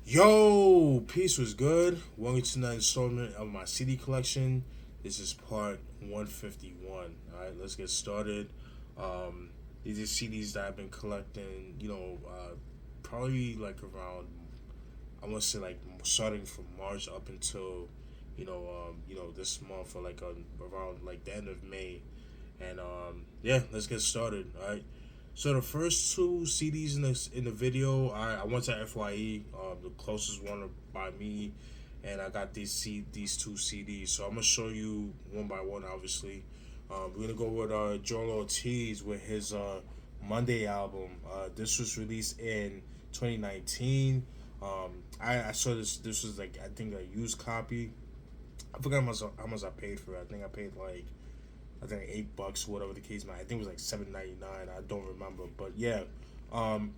Yo, peace was good. Welcome to another installment of my CD collection. This is part 151. Alright, let's get started. These are CDs that I've been collecting, probably like around, I want to say like starting from March up until, this month or like around like the end of May. And yeah, let's get started. Alright. So the first two CDs in the video, I went to FYE, the closest one by me, and I got these two CDs. So I'm gonna show you one by one. Obviously, we're gonna go with Joel Ortiz with his Monday album. This was released in 2019. I saw this. This was like I think a used copy. I forgot how much I paid for it. I think I paid like $8, whatever the case might. I think it was like $7.99. I don't remember, but yeah,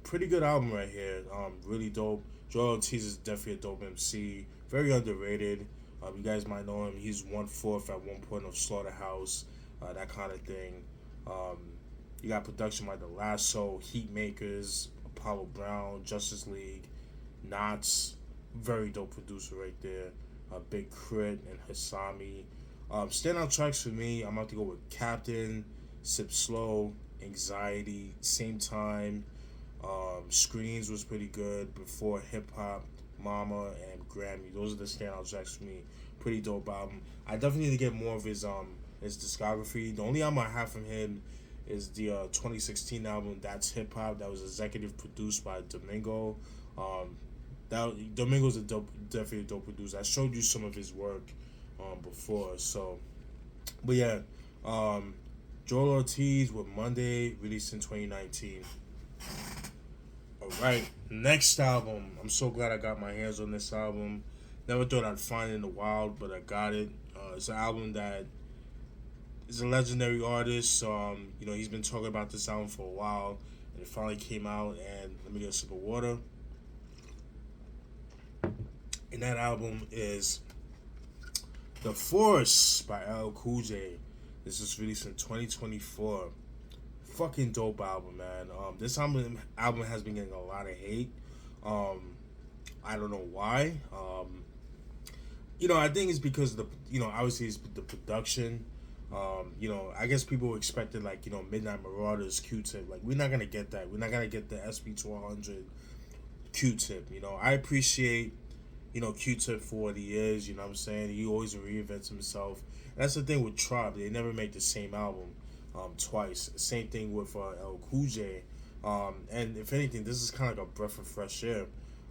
pretty good album right here. Really dope. Joel Ortiz is definitely a dope MC. Very underrated. You guys might know him. He's 1/4 at one point of Slaughterhouse, that kind of thing. You got production by The Lasso, Heat Makers, Apollo Brown, Justice League, Knots. Very dope producer right there. Big Crit and Hasami. Standout tracks for me, I'm about to go with Captain, Sip Slow, Anxiety, Same Time, Screens was pretty good, Before Hip Hop, Mama, and Grammy. Those are the standout tracks for me. Pretty dope album. I definitely need to get more of his discography. The only album I have from him is the 2016 album, That's Hip Hop, that was executive produced by Domingo. Domingo's definitely a dope producer. I showed you some of his work before. So, but yeah, Joel Ortiz with Monday, released in 2019. All right, next album. I'm so glad I got my hands on this album. Never thought I'd find it in the wild, but I got it. It's an album that is a legendary artist. He's been talking about this album for a while, and it finally came out. And let me get a sip of water. And that album is The Force by LL Cool J. This was released in 2024. Fucking dope album, man. This album has been getting a lot of hate. I don't know why. I think it's because obviously it's the production. I guess people expected like Midnight Marauders, Q-Tip. Like we're not gonna get that. We're not gonna get the SB1200 Q-Tip. I appreciate Q-Tip for what he is, you know what I'm saying? He always reinvents himself. And that's the thing with Tribe. They never make the same album twice. Same thing with L Cool J. And if anything, this is kind of like a breath of fresh air,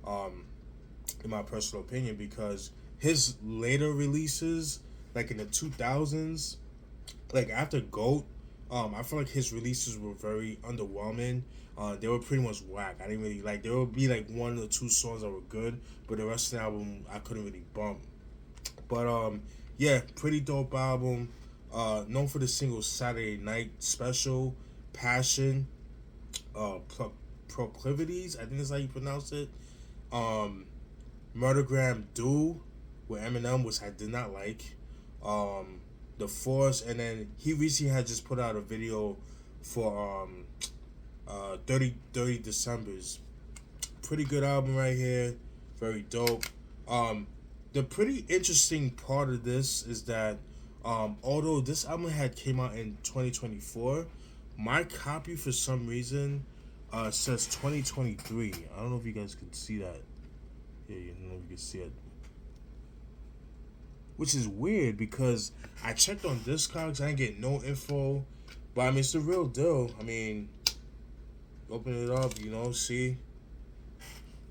in my personal opinion, because his later releases, like in the 2000s, like after GOAT, I feel like his releases were very underwhelming. They were pretty much whack. I didn't really like. There would be like one or two songs that were good, but the rest of the album I couldn't really bump. But yeah, pretty dope album. Known for the single Saturday Night Special, Passion, Proclivities. I think that's how you pronounce it. Murdergram Do with Eminem, which I did not like. The Force, and then he recently had just put out a video for 30 Decembers. Pretty good album right here. Very dope. The pretty interesting part of this is that although this album had came out in 2024, my copy for some reason says 2023. I don't know if you guys can see that. Yeah, I don't know if you can see it. Which is weird because I checked on Discogs, I didn't get no info. But I mean, it's the real deal. I mean, open it up, see.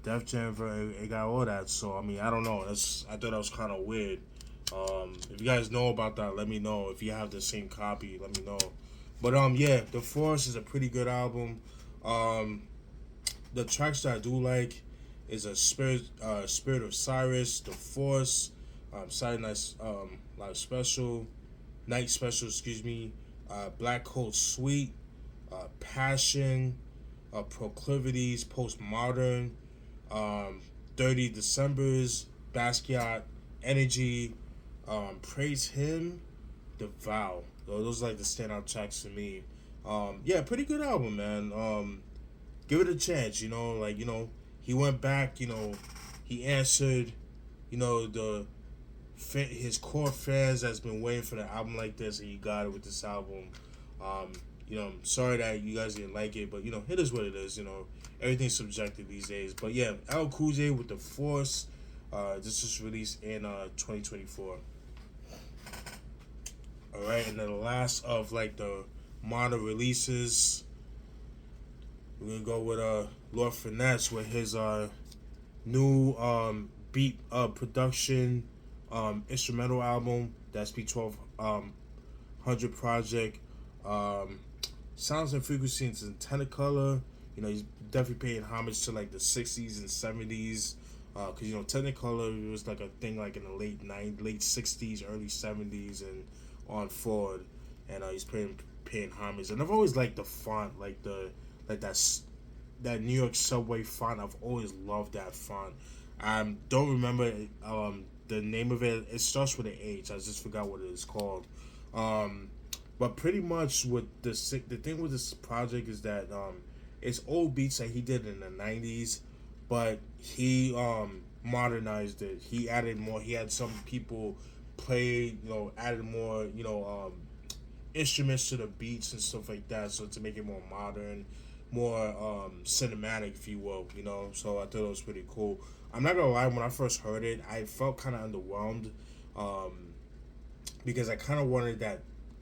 Def Jam, it got all that. So, I mean, I don't know. I thought that was kind of weird. If you guys know about that, let me know. If you have the same copy, let me know. But, yeah, The Force is a pretty good album. The tracks that I do like is a Spirit of Cyrus, The Force, Saturday Night Special, excuse me, Black Coat Suite, Passion, Proclivities, Postmodern, 30 Decembers, Basquiat, Energy, Praise Him, The Vow. Those are like the standout tracks for me. Yeah, pretty good album, man. Give it a chance, he went back, he answered, his core fans that's been waiting for the album like this, and he got it with this album. Um, I'm sorry that you guys didn't like it, but it is what it is. Everything's subjective these days. But yeah, L Cool J with the Force. This was released in 2024. All right, and then the last of like the modern releases, we're gonna go with Lord Finesse with his new beat production instrumental album, that's SP1200 project. Sounds and frequencies in Technicolor. He's definitely paying homage to like the 60s and 70s. Because Technicolor was like a thing like in the late 60s, early 70s, and on forward. And he's paying homage. And I've always liked the font, like that New York subway font. I've always loved that font. I don't remember the name of it. It starts with an H. I just forgot what it is called. But pretty much with the thing with this project is that it's old beats that he did in the 90s, but he modernized it. He added more. He had some people play, added more, instruments to the beats and stuff like that, so to make it more modern, more cinematic, if you will. So I thought it was pretty cool. I'm not gonna lie, when I first heard it, I felt kind of underwhelmed, because I kind of wanted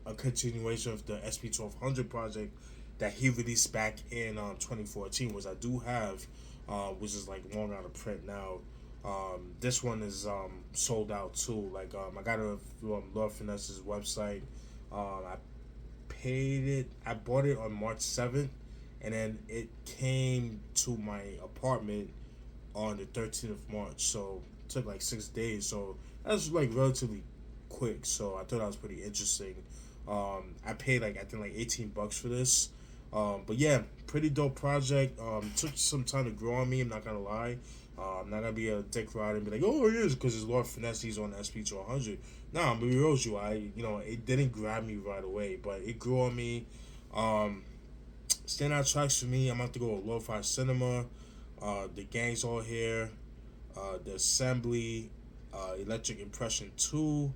a continuation of the SP1200 project that he released back in 2014, which I do have, which is like long out of print now. This one is sold out too. Like I got it on Lord Finesse's website. I bought it on March 7th, and then it came to my apartment on the 13th of March. So it took like 6 days. So that's like relatively quick. So I thought that was pretty interesting. I paid I think $18 for this. But yeah, pretty dope project. Took some time to grow on me, I'm not gonna lie. I'm not gonna be a dick rider and be like, oh, it is because it's Lord Finesse, he's on SP1200. Nah, I'm gonna be real with you. It didn't grab me right away, but it grew on me. Standout tracks for me, I'm about to go with Lo-Fi Cinema, The Gang's All Here, The Assembly, Electric Impression 2,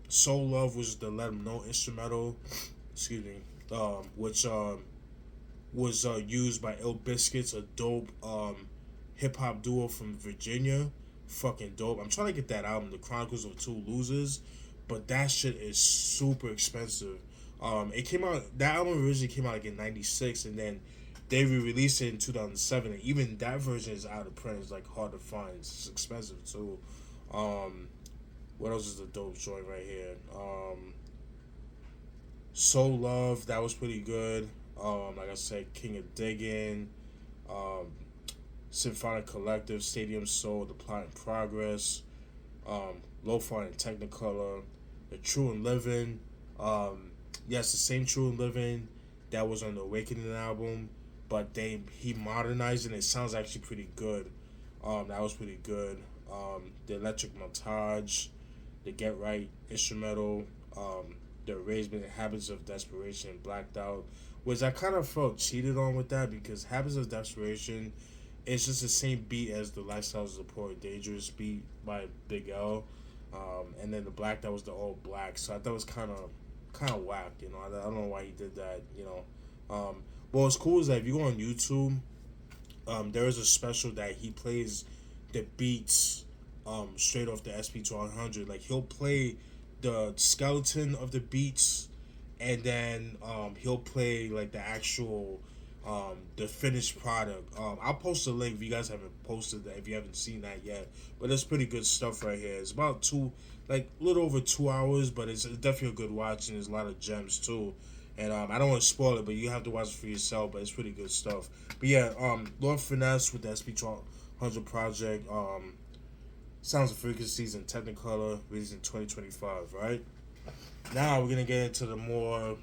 Soul Love, which is the Let 'Em Know instrumental, excuse me, which was used by Ill Biscuits, a dope hip hop duo from Virginia. Fucking dope. I'm trying to get that album, The Chronicles of Two Losers, but that shit is super expensive. It came out, that album originally came out in '96, and then they re-released it in 2007, and even that version is out of print. It's hard to find. It's expensive too. What else is the dope joint right here? Soul Love, that was pretty good. Like I said, King of Diggin', Symphonic Collective, Stadium Soul, The Plot in Progress, Lo-Fi and Technicolor, The True and Livin'. Yes, the same True and Livin' that was on the Awakening album, but he modernized it, and it sounds actually pretty good. That was pretty good. The Electric Montage, the Get Right instrumental, the Arrangement and Habits of Desperation, Blacked Out, which I kind of felt cheated on with that, because Habits of Desperation is just the same beat as the Lifestyles of the Poor and Dangerous beat by Big L, and then the Blacked Out was the All Black, so I thought it was kind of whack, I don't know why he did that, what's cool is that if you go on YouTube, there is a special that he plays the beats straight off the SP1200. Like, he'll play the skeleton of the beats, and then he'll play like the actual the finished product. I'll post a link if you guys haven't posted that, if you haven't seen that yet, but it's pretty good stuff right here. It's about a little over 2 hours, but it's definitely a good watch, and there's a lot of gems too. And I don't want to spoil it, but you have to watch it for yourself, but it's pretty good stuff. But yeah, Lord Finesse with the SP1200 project, Sounds of Frequencies in Technicolor, released in 2025, right? Now we're going to get into the more,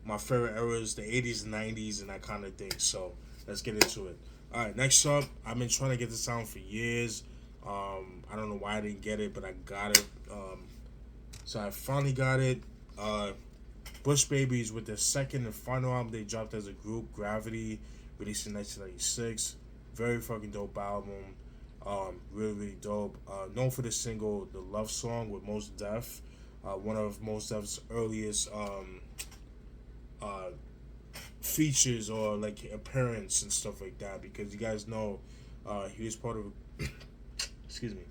my favorite eras, the 80s and 90s and that kind of thing. So let's get into it. All right, next up, I've been trying to get this album for years. I don't know why I didn't get it, but I got it. So I finally got it. Bush Babies with their second and final album they dropped as a group, Gravity, released in 1996. Very fucking dope album. Really, really dope. Known for the single "The Love Song" with Mos Def, one of Mos Def's earliest uh, features or like appearance and stuff like that. Because you guys know, he was part of. Excuse me.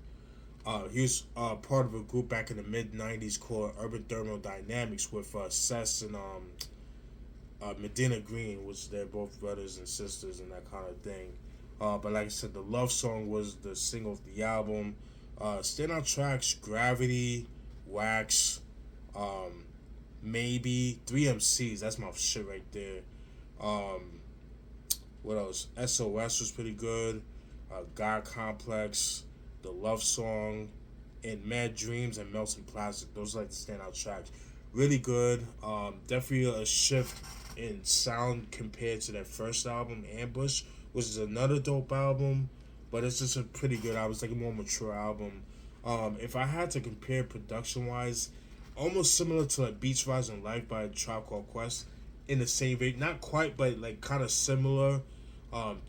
He was part of a group back in the mid '90s called Urban Thermodynamics with Sess and Medina Green, which they're both brothers and sisters and that kind of thing. But like I said, the Love Song was the single of the album. Standout tracks: Gravity, Wax, Maybe, 3MCs. That's my shit right there. Um, what else? SOS was pretty good. God Complex, The Love Song, and Mad Dreams and Melting Plastic. Those are like the standout tracks. Really good. Definitely a shift in sound compared to that first album, Ambush, which is another dope album, but it's just a pretty good album. It's like a more mature album. If I had to compare production wise, almost similar to like Beats Rise and Life by Tribe Called Quest, in the same vein, not quite, but like kind of similar.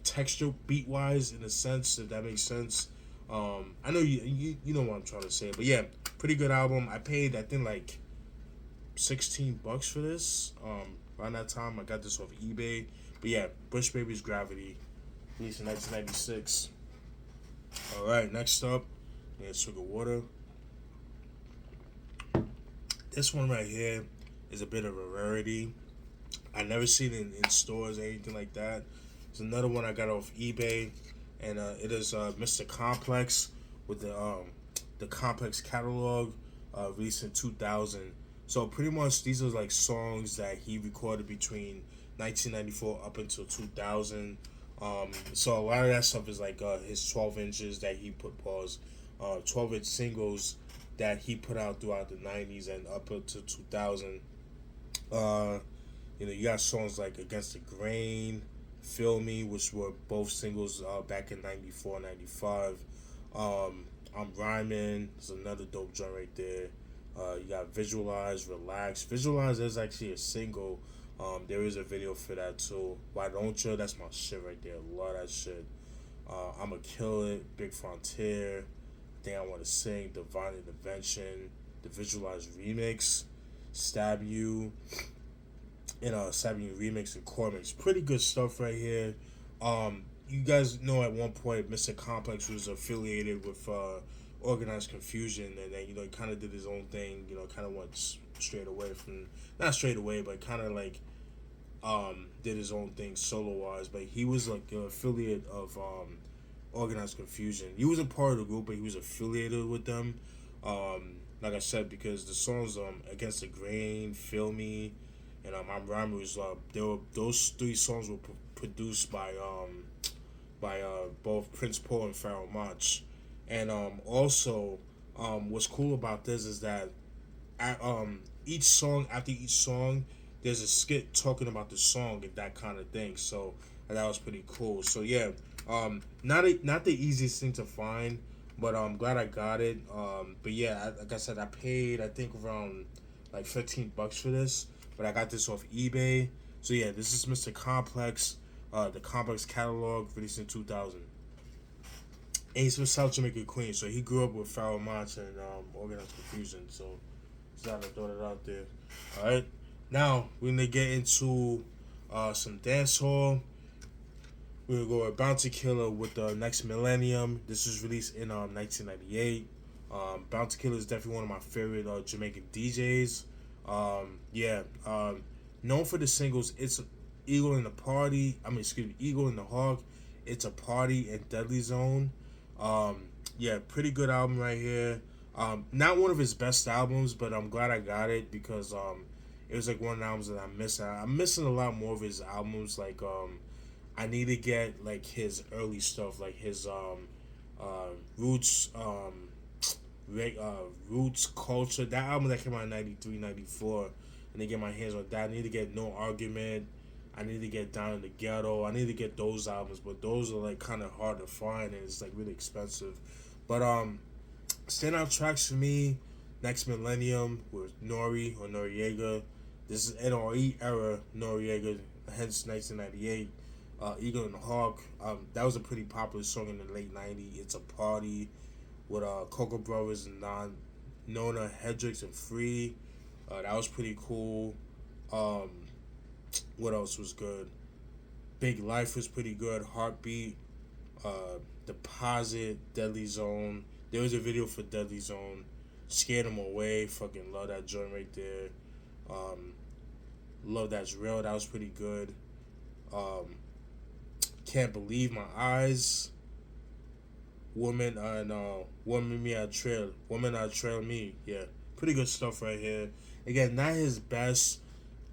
Texture beat wise, in a sense, if that makes sense. I know you know what I'm trying to say, but yeah, pretty good album. I paid, I think, like $16 for this. Around that time, I got this off eBay. But yeah, Bush Baby's Gravity, released in 1996. All right, next up, yeah, Sugar Water. This one right here is a bit of a rarity. I never seen it in stores or anything like that. It's another one I got off eBay, and it is Mr. Complex with the Complex catalog, released in 2000. So pretty much these are like songs that he recorded between 1994 up until 2000. So a lot of that stuff is like his 12 inches that he put 12-inch singles that he put out throughout the 90s and up until 2000. You got songs like Against the Grain, Feel Me, which were both singles back in 94, 95. I'm Rhyming is another dope joint right there. You got Visualize, Relax. Visualize is actually a single. There is a video for that too. Why Don't You? That's my shit right there. Love that shit. I'ma Kill It, Big Frontier, Thing I Want to Sing, Divine Intervention, the Visualize remix, Stab You, and Stab You remix and core mix. Pretty good stuff right here. You guys know at one point Mr. Complex was affiliated with Organized Confusion, and then he kind of did his own thing. Kind of went straight away from, not straight away, but kind of like did his own thing solo wise. But he was like an affiliate of Organized Confusion. He wasn't part of the group, but he was affiliated with them. Like I said, because the songs Against the Grain, Feel Me, and I'm Rhymer was those three songs were produced by both Prince Paul and Pharoah Monch. And also, what's cool about this is that after each song, there's a skit talking about the song and that kind of thing. So that was pretty cool. So yeah, not the easiest thing to find, but I'm glad I got it. But yeah, like I said, I paid I think around like $15 for this, but I got this off eBay. So yeah, this is Mr. Complex, the Complex catalog, released in 2000. And he's from South Jamaica, Queens, so he grew up with Pharoah Monch and Organized Confusion. So just had to throw that out there. All right, now we're gonna get into some dancehall. We're gonna go with Bounty Killer with the Next Millennium. This was released in 1998. Bounty Killer is definitely one of my favorite Jamaican DJs. Known for the singles "It's Eagle in the Party." Eagle in the Hawk, "It's a Party," and "Deadly Zone." Pretty good album right here. Not one of his best albums, but I'm glad I got it because it was like one of the albums that I'm missing. I'm missing a lot more of his albums. Like I need to get like his early stuff, like his Roots, Roots Culture. That album that came out in 93, 94. I need to get my hands on that. I need to get No Argument. I need to get Down in the Ghetto. I need to get those albums, but those are like kind of hard to find and it's like really expensive. But standout tracks for me, Next Millennium with Nori or Noriega. This is NRE era Noriega, hence 1998. Eagle and Hawk. That was a pretty popular song in the late '90s. It's a party with Coco Brothers and Nona Hendrix and Free. That was pretty cool. Um, what else was good? Big Life was pretty good. Heartbeat, Deposit, Deadly Zone. There was a video for Deadly Zone. Scared Them Away. Fucking love that joint right there. Um, Love That's Real. That was pretty good. Um, Can't Believe My Eyes. Woman and Woman Me I Trail. Woman I Trail Me. Yeah. Pretty good stuff right here. Again, not his best.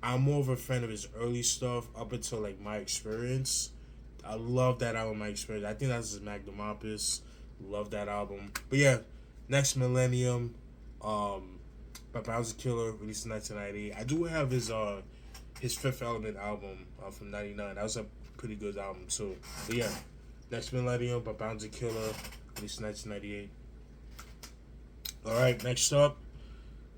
I'm more of a fan of his early stuff up until like My Experience. I love that album, My Experience. I think that's his magnum opus. Love that album. But yeah, next Millenium, by Bouncy Killer, released in 1998. I do have his Fifth Element album from '99. That was a pretty good album too. But yeah, next Millennium by Bouncy Killer, released in 1998. All right, next up.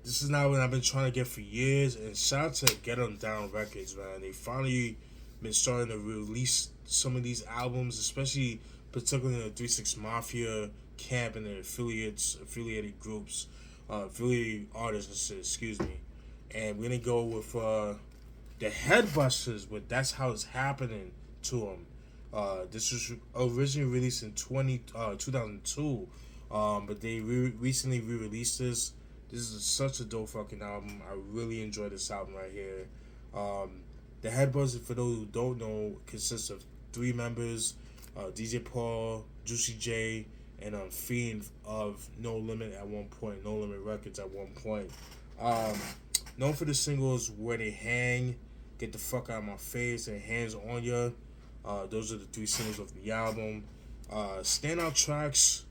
This is now what I've been trying to get for years, and shout out to Get 'Em Down Records, man. They finally been starting to release some of these albums, especially particularly in the 3-6 Mafia camp and the affiliated groups, affiliated artists, excuse me. And we're gonna go with the Headbusters with That's How It's Happening to them. This was originally released in 2002, but they recently re-released this. This is such a dope fucking album. I really enjoy this album right here. The Headbusters, for those who don't know, consists of 3 members: DJ Paul, Juicy J, and Fiend of No Limit at one point, No Limit Records at one point. Known for the singles Where They Hang, Get the Fuck Out of My Face, and Hands on Ya. Those are the 3 singles of the album. Standout tracks: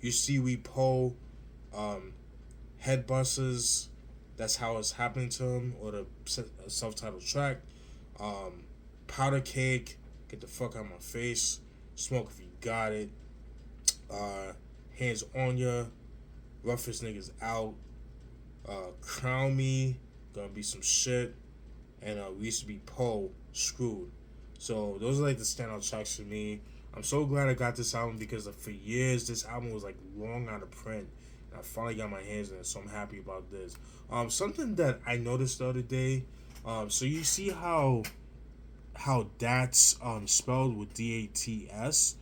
You See We Poe, Headbusters, That's How It's Happening to Him, or the self-titled track. Powder Cake, Get the Fuck Out of My Face, Smoke If You Got It, Hands on Ya, Roughest Niggas Out, Crown Me, Gonna Be Some Shit, and We Used to Be Poe, Screwed. So those are like the standout tracks for me. I'm so glad I got this album because for years this album was like long out of print. I finally got my hands on it, so I'm happy about this. Something that I noticed the other day. So you see how that's spelled with DATS,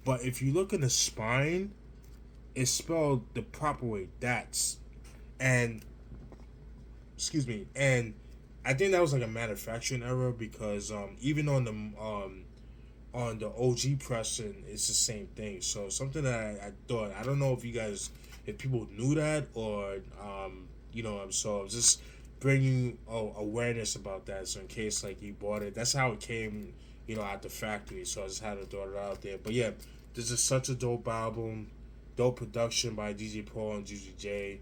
but if you look in the spine, it's spelled the proper way. That's, and excuse me, and I think that was like a manufacturing error because even on the OG pressing, it's the same thing. So something that I thought, I don't know if people knew that or so I'm just bringing awareness about that. So in case like you bought it, that's how it came, at the factory. So I just had to throw it out there. But yeah, this is such a dope album, dope production by DJ Paul and Juicy J.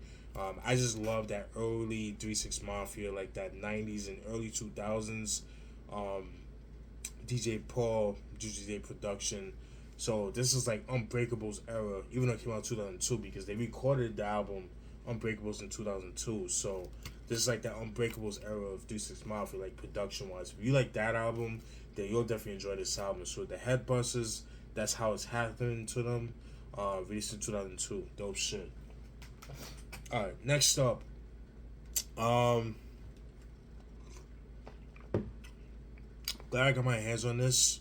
I just love that early 3-6 Mafia, like that 90s and early 2000s DJ Paul, Juicy J production. So this is like Unbreakable's era, even though it came out in 2002 because they recorded the album Unbreakables in 2002. So this is like that Unbreakable's era of 3-6 Mafia, like production wise. If you like that album, then you'll definitely enjoy this album. So the Headbusters, That's How It's Happening to Them, released in 2002. Dope shit. Alright, next up. Glad I got my hands on this.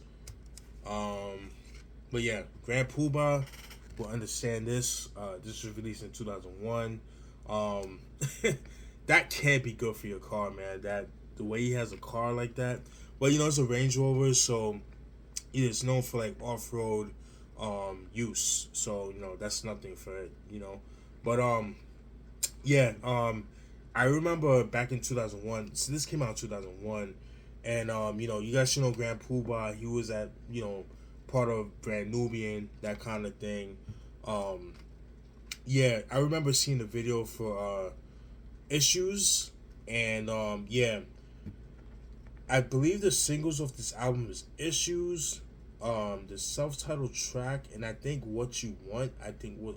But yeah, Grand Puba will understand this. This was released in 2001. That can't be good for your car, man. That the way he has a car like that. Well, it's a Range Rover, so it's known for like off-road use. So that's nothing for it. But yeah. I remember back in 2001. So this came out in 2001. And, you guys should know Grand Puba. He was at, part of Brand Nubian, that kind of thing. Yeah, I remember seeing the video for Issues. And, yeah, I believe the singles of this album is Issues, the self-titled track, and I think What You Want,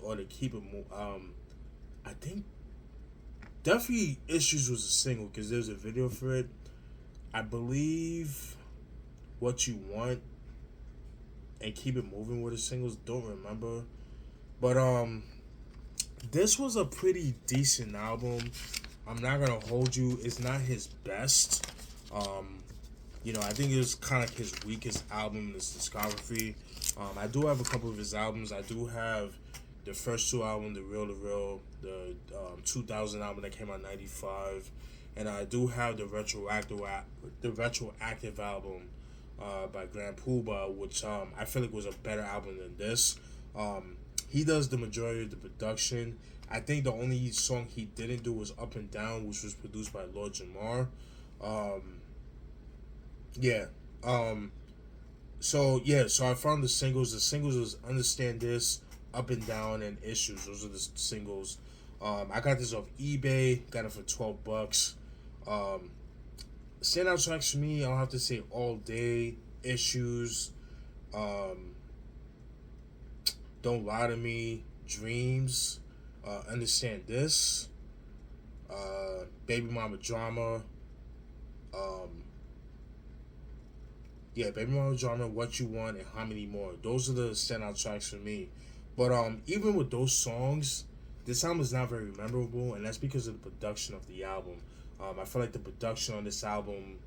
or to keep it more, I think definitely Issues was a single because there's a video for it. I believe What You Want and Keep It Moving were the singles. Don't remember. But this was a pretty decent album. I'm not gonna hold you. It's not his best. I think it was kind of his weakest album in his discography. I do have a couple of his albums. I do have the first two albums, the Real to Real, the 2000 album that came out in '95, and I do have the retroactive album by Grand Puba, which I feel like was a better album than this. He does the majority of the production. I think the only song he didn't do was Up and Down, which was produced by Lord Jamar. So I found the singles. The singles was Understand This, Up and Down, and Issues. Those are the singles. I got this off eBay. Got it for $12. Standout tracks for me, I'll have to say All Day, Issues, Don't Lie to Me, Dreams, Understand This, Baby Mama Drama, Baby Mama Drama, What You Want, and How Many More. Those are the standout tracks for me. But even with those songs, this album is not very memorable, and that's because of the production of the album. I feel like the production on this album,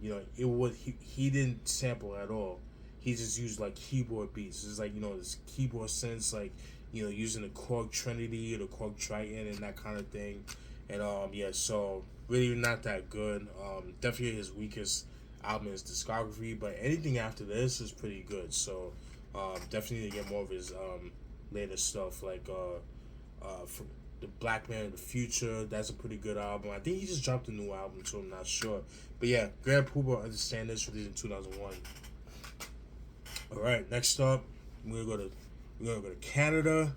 he didn't sample at all. He just used like keyboard beats. It's like this keyboard synths, like using the Korg Trinity or the Korg Triton and that kind of thing. And so really not that good. Definitely his weakest album in his discography, but anything after this is pretty good. So definitely to get more of his later stuff, like from the Black Man of the Future. That's a pretty good album. I think he just dropped a new album too. I'm not sure, but yeah, Grand Puba, Understand This, released in 2001. All right, next up, we're gonna go to Canada,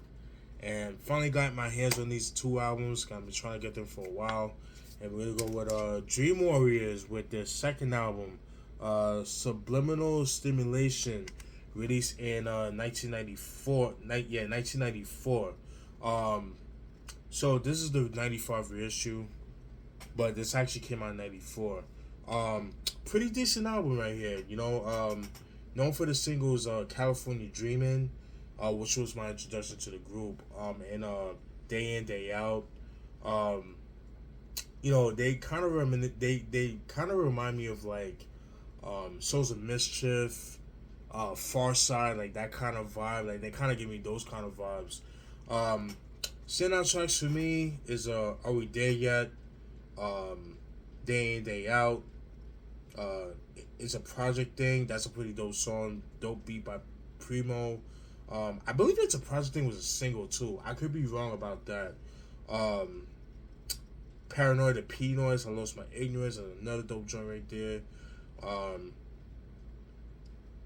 and finally got my hands on these two albums. I've been trying to get them for a while, and we're gonna go with Dream Warriors with their second album, Subliminal Stimulation, released in 1994. 1994. So this is the 95 reissue, but this actually came out in 94. Pretty decent album right here. Known for the singles California Dreamin', which was my introduction to the group, and Day In, Day Out. They kind of remind me of like Souls of Mischief, Far Side, like that kind of vibe. Like they kind of give me those kind of vibes. Standout tracks for me is Are We There Yet? Day In, Day Out. It's a project thing. That's a pretty dope song. Dope beat by Primo. I believe It's a Project Thing was a single too. I could be wrong about that. Paranoid, the P Noise, I Lost My Ignorance, and another dope joint right there.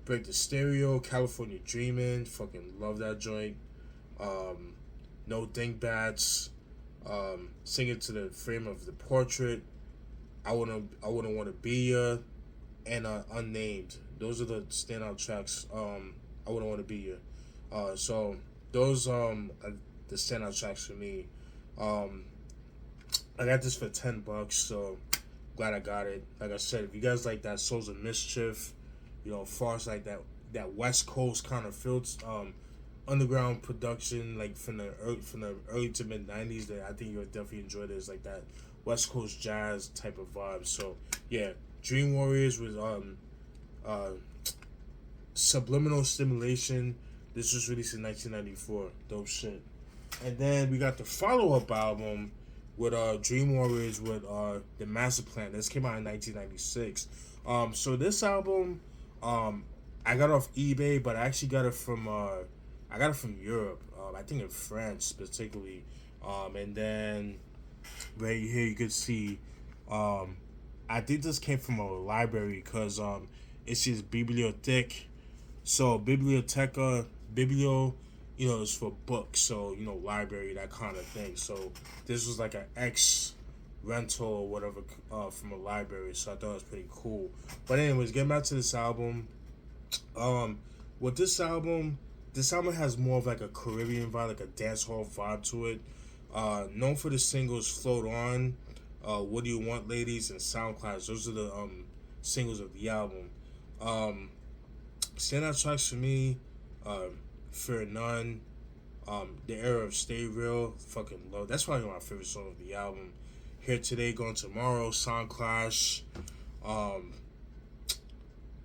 Break the Stereo, California Dreamin', fucking love that joint. No Dingbats, Sing It to the Frame of the Portrait, I wouldn't want to be ya, and Unnamed. Those are the standout tracks. I wouldn't want to be ya. So those are the standout tracks for me. I got this for $10, so glad I got it. Like I said, if you guys like that Souls of Mischief, Farce, like that West Coast kind of feels, underground production, like from the early to mid '90s, that I think you'll definitely enjoy this, like that West Coast jazz type of vibe. So yeah, Dream Warriors with Subliminal Stimulation. This was released in 1994. Dope shit. And then we got the follow-up album with Dream Warriors with the Master Plan. This came out in 1996. So this album, I got off eBay, but I actually got it from Europe. I think in France particularly. And then right here you could see, I think this came from a library because it says Bibliothèque. So Biblioteca, Biblio, is for books. So, library, that kind of thing. So this was like an X rental or whatever from a library. So I thought it was pretty cool. But anyways, getting back to this album. With this album has more of like a Caribbean vibe, like a dancehall vibe to it. Known for the singles Float On, What Do You Want Ladies, and Sound Clash. Those are the singles of the album. Um, Standout tracks for me, Fear None, The Era of Stay Real, fucking love. That's probably my favorite song of the album. Here Today, Gone Tomorrow, Sound Clash, um,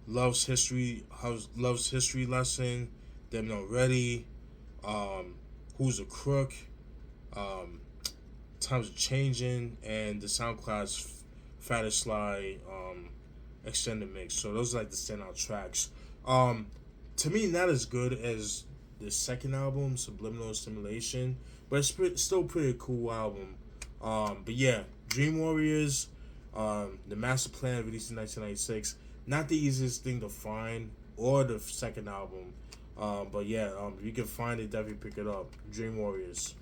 Love's History Lesson, Them Not Ready, Who's a Crook, um, Times Are Changing, and the Sound Clash Fad Sly extended mix. So those are like the standout tracks. To me, not as good as the second album, Subliminal Stimulation, but it's still pretty cool album. But yeah, Dream Warriors, the Master Plan released in 1996. Not the easiest thing to find, or the second album. But yeah, if you can find it, definitely pick it up. Dream Warriors.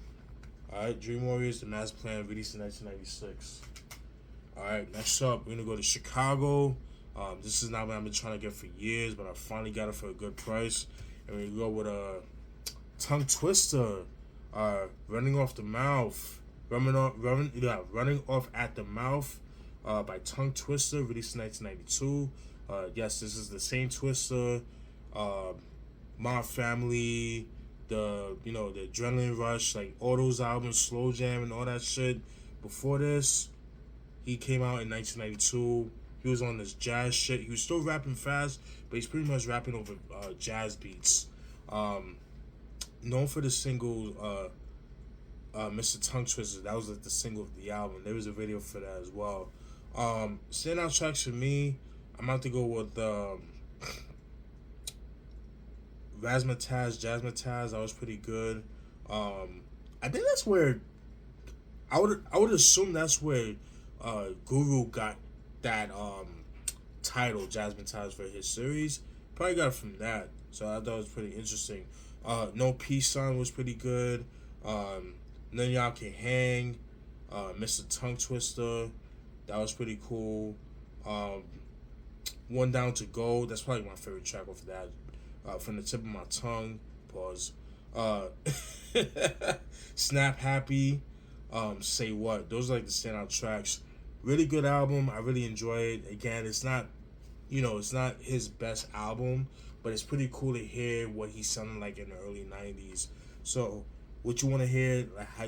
Alright, Dream Warriors, the Master Plan released in 1996. Alright, next up, we're gonna go to Chicago. This is an album I've been trying to get for years, but I finally got it for a good price. And we go with a Tongue Twister, Running Off the Mouth, Running Off at the Mouth, by Tongue Twister, released in 1992. Yes, this is the same Twista, My Family, the Adrenaline Rush, like all those albums, Slow Jam and all that shit. Before this, he came out in 1992. He was on this jazz shit. He was still rapping fast, but he's pretty much rapping over jazz beats. Known for the single Mr. Tongue Twister. That was like the single of the album. There was a video for that as well. Standout tracks for me, I'm about to go with Jazzmatazz. That was pretty good. I think that's where I would assume that's where Guru got that title, Jazzmatazz, for his series. Probably got it from that. So I thought it was pretty interesting. No Peace Sign was pretty good. None Y'all Can Hang. Mr. Tongue Twister. That was pretty cool. One Down to Go. That's probably my favorite track off of that. From the Tip of My Tongue. Pause. Snap Happy. Say What. Those are like the standout tracks. Really good album. I really enjoy it. Again, it's not his best album, but it's pretty cool to hear what he sounded like in the early 90s. So what you want to hear, like how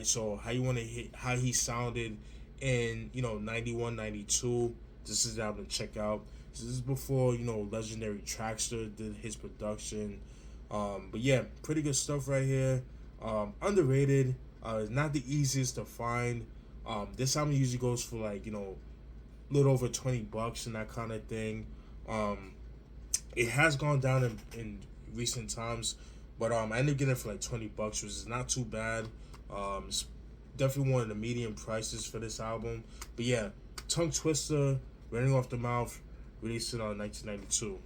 you want to hear how he sounded in 91, 92. This is the album to check out. This is before legendary Traxtor did his production. But yeah, pretty good stuff right here. Underrated. Not the easiest to find. This album usually goes for like a little over $20 and that kind of thing. It has gone down in recent times, but I ended up getting it for like $20, which is not too bad. It's definitely one of the medium prices for this album. But yeah, Tongue Twister, Running Off the Mouth, released in 1992.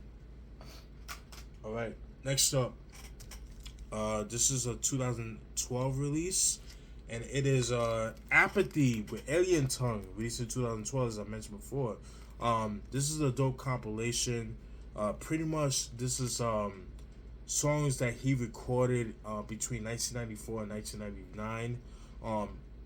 All right, next up, this is a 2012 release, and it is Apathy with Alien Tongue, released in 2012, as I mentioned before. This is a dope compilation. Pretty much, this is songs that he recorded between 1994 and 1999.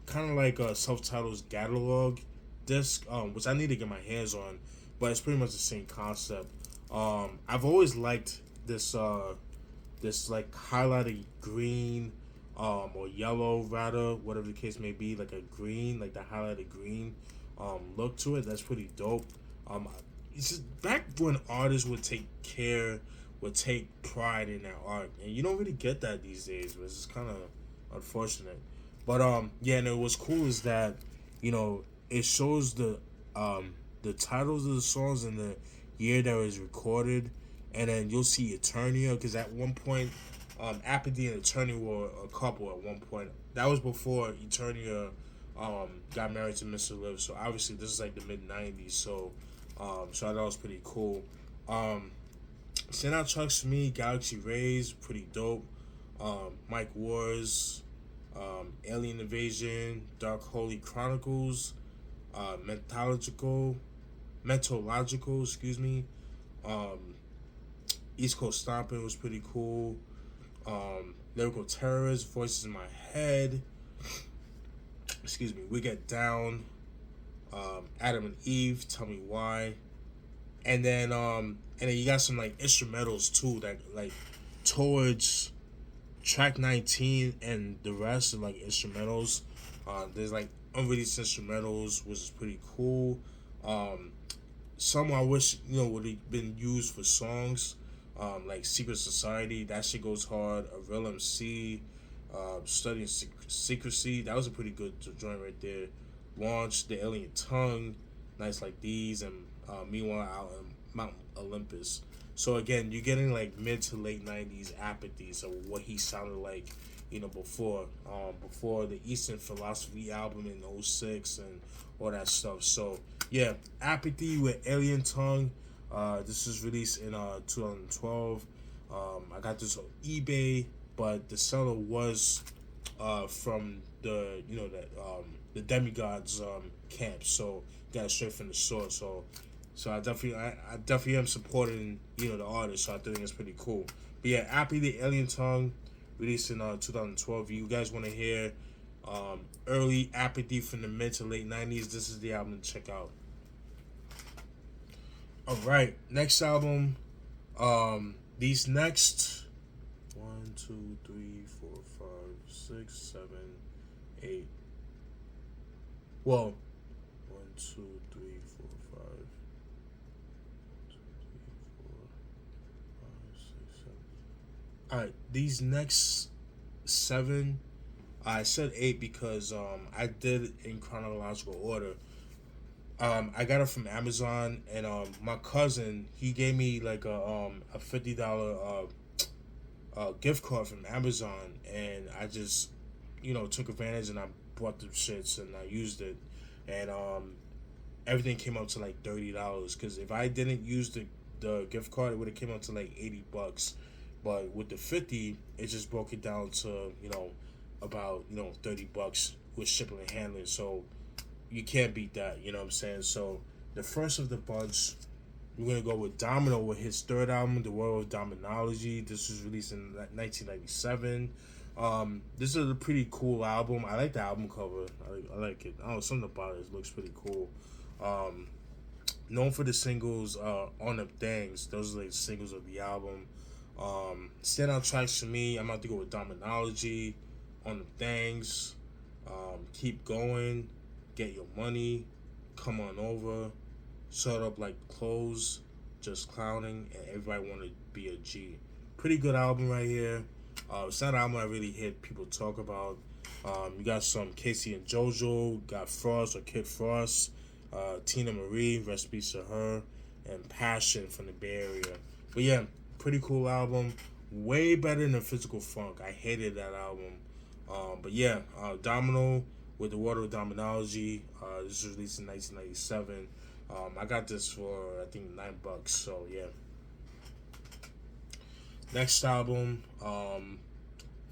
Kind of like a self-titled catalog disc, which I need to get my hands on, but it's pretty much the same concept. I've always liked this like highlighted green, or yellow rather, whatever the case may be, like a green, like the highlighted green look to it. That's pretty dope. It's just back when artists would take pride in their art, and you don't really get that these days, but it's just kind of unfortunate. But yeah, and what's cool is that it shows the titles of the songs and the year that was recorded, and then you'll see Eternia, because at one point Apathy and Eternia were a couple at one point. That was before Eternia got married to Mr. Liv, so obviously this is like the mid-90s, so I thought it was pretty cool. Standout tracks for me, Galaxy Rays, pretty dope. Mike Wars, Alien Invasion, Dark Holy Chronicles, Mentological, excuse me. East Coast Stomping was pretty cool. Lyrical Terrorist, Voices in My Head, excuse me. We Get Down, Adam and Eve, Tell Me Why. And then And then you got some like instrumentals too that like towards track 19 and the rest are like instrumentals. There's like unreleased instrumentals, which is pretty cool. Um, some I wish would have been used for songs, like Secret Society. That shit goes hard. A Real MC, Studying Secrecy. That was a pretty good joint right there. Launch the Alien Tongue, nice like these, and meanwhile out in Mount Olympus. So again, you're getting like mid to late '90s Apathy, so what he sounded like, before the Eastern Philosophy album in '06 and all that stuff. So yeah, Apathy with Alien Tongue. This was released in 2012. I got this on eBay, but the seller was from the Demigods camp, so got it straight from the source. So I definitely am supporting the artist. So I think it's pretty cool. But yeah, Apathy the Alien Tongue, released in 2012. If you guys want to hear early Apathy from the mid to late '90s, this is the album to check out. All right, next album. These next 1, 2, 3, 4, 5, 6, 7, 8. Well, 1, 2, 3, 4, 5. 2, 3, 4, 5, 6, 7. All right, these next 7. I said 8 because I did it in chronological order. I got it from Amazon, and my cousin, he gave me like a $50 gift card from Amazon, and I just took advantage, and I bought the shits and I used it, and everything came up to like $30. Because if I didn't use the gift card, it would have came up to like $80. But with the 50, it just broke it down to about $30 with shipping and handling. So you can't beat that, you know what I'm saying? So the first of the bunch, we're gonna go with Domino with his third album, The World of Dominology. This was released in 1997. This is a pretty cool album. I like the album cover. I like it. I don't know, something about it looks pretty cool. Known for the singles On Them Things. Those are like the singles of the album. Standout tracks for me, I'm about to go with Dominology, On Them Things, Keep Going, Get Your Money, Come On Over, Shut Up Like Clothes, Just Clowning, and Everybody Wanna Be a G. Pretty good album right here. It's not an album I really hear people talk about. You got some Casey and JoJo, got Frost or Kid Frost, Tina Marie, rest in peace to her, and Passion from the Bay Area. But yeah, pretty cool album. Way better than Physical Funk. I hated that album. But yeah, Domino with The World of Dominology. This was released in 1997. I got this for I think $9. So yeah. Next album.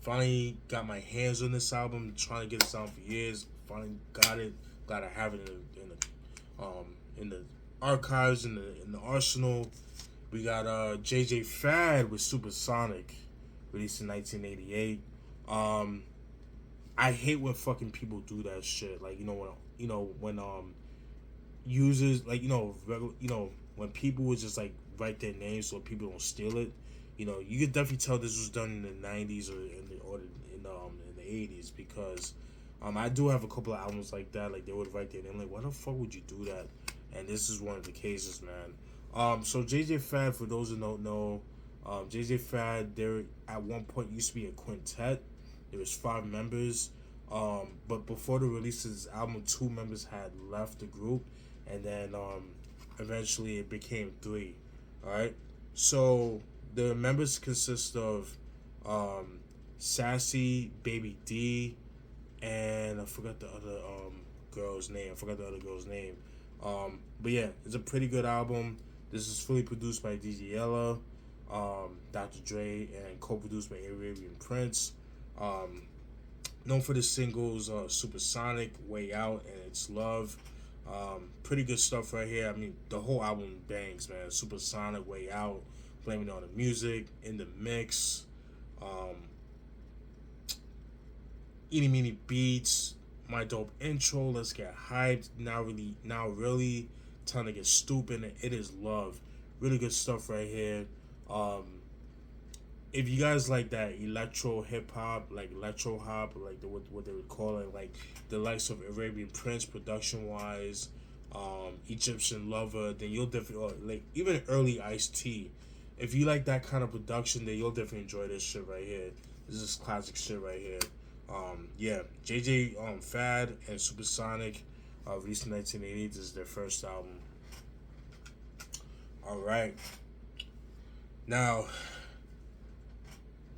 Finally got my hands on this album. Trying to get this album for years. Finally got it. Glad I have it in the archives, in the arsenal. We got JJ Fad with Supersonic, released in 1988. I hate when fucking people do that shit. Like when users when people would just like write their names so people don't steal it. You could definitely tell this was done in the 90s or in the 80s, because I do have a couple of albums like that. Like they would write their name. Like, why the fuck would you do that? And this is one of the cases, man. So JJ Fad, for those who don't know, JJ Fad, there at one point used to be a quintet. There was 5 members, but before the release of this album, 2 members had left the group, and then eventually it became 3. All right, so the members consist of Sassy, Baby D, and I forgot the other girl's name. But yeah, it's a pretty good album. This is fully produced by DJ Ella, Dr. Dre, and co-produced by Arabian Prince. Known for the singles Supersonic, Way Out, and It's Love. Pretty good stuff right here. I mean, the whole album bangs, man. Supersonic, Way Out, Blame It on the Music, In the Mix, Eeny Meeny Beats, My Dope Intro, Let's Get Hyped, Now Really, Time to Get Stupid, and It Is Love. Really good stuff right here. Um, if you guys like that electro hip hop, like electro hop, like what they would call it, like the likes of Arabian Prince production wise, Egyptian Lover, then you'll definitely like even early Ice T. If you like that kind of production, then you'll definitely enjoy this shit right here. This is classic shit right here. Yeah, JJ Fad and Supersonic, released in 1980. This is their first album. All right, now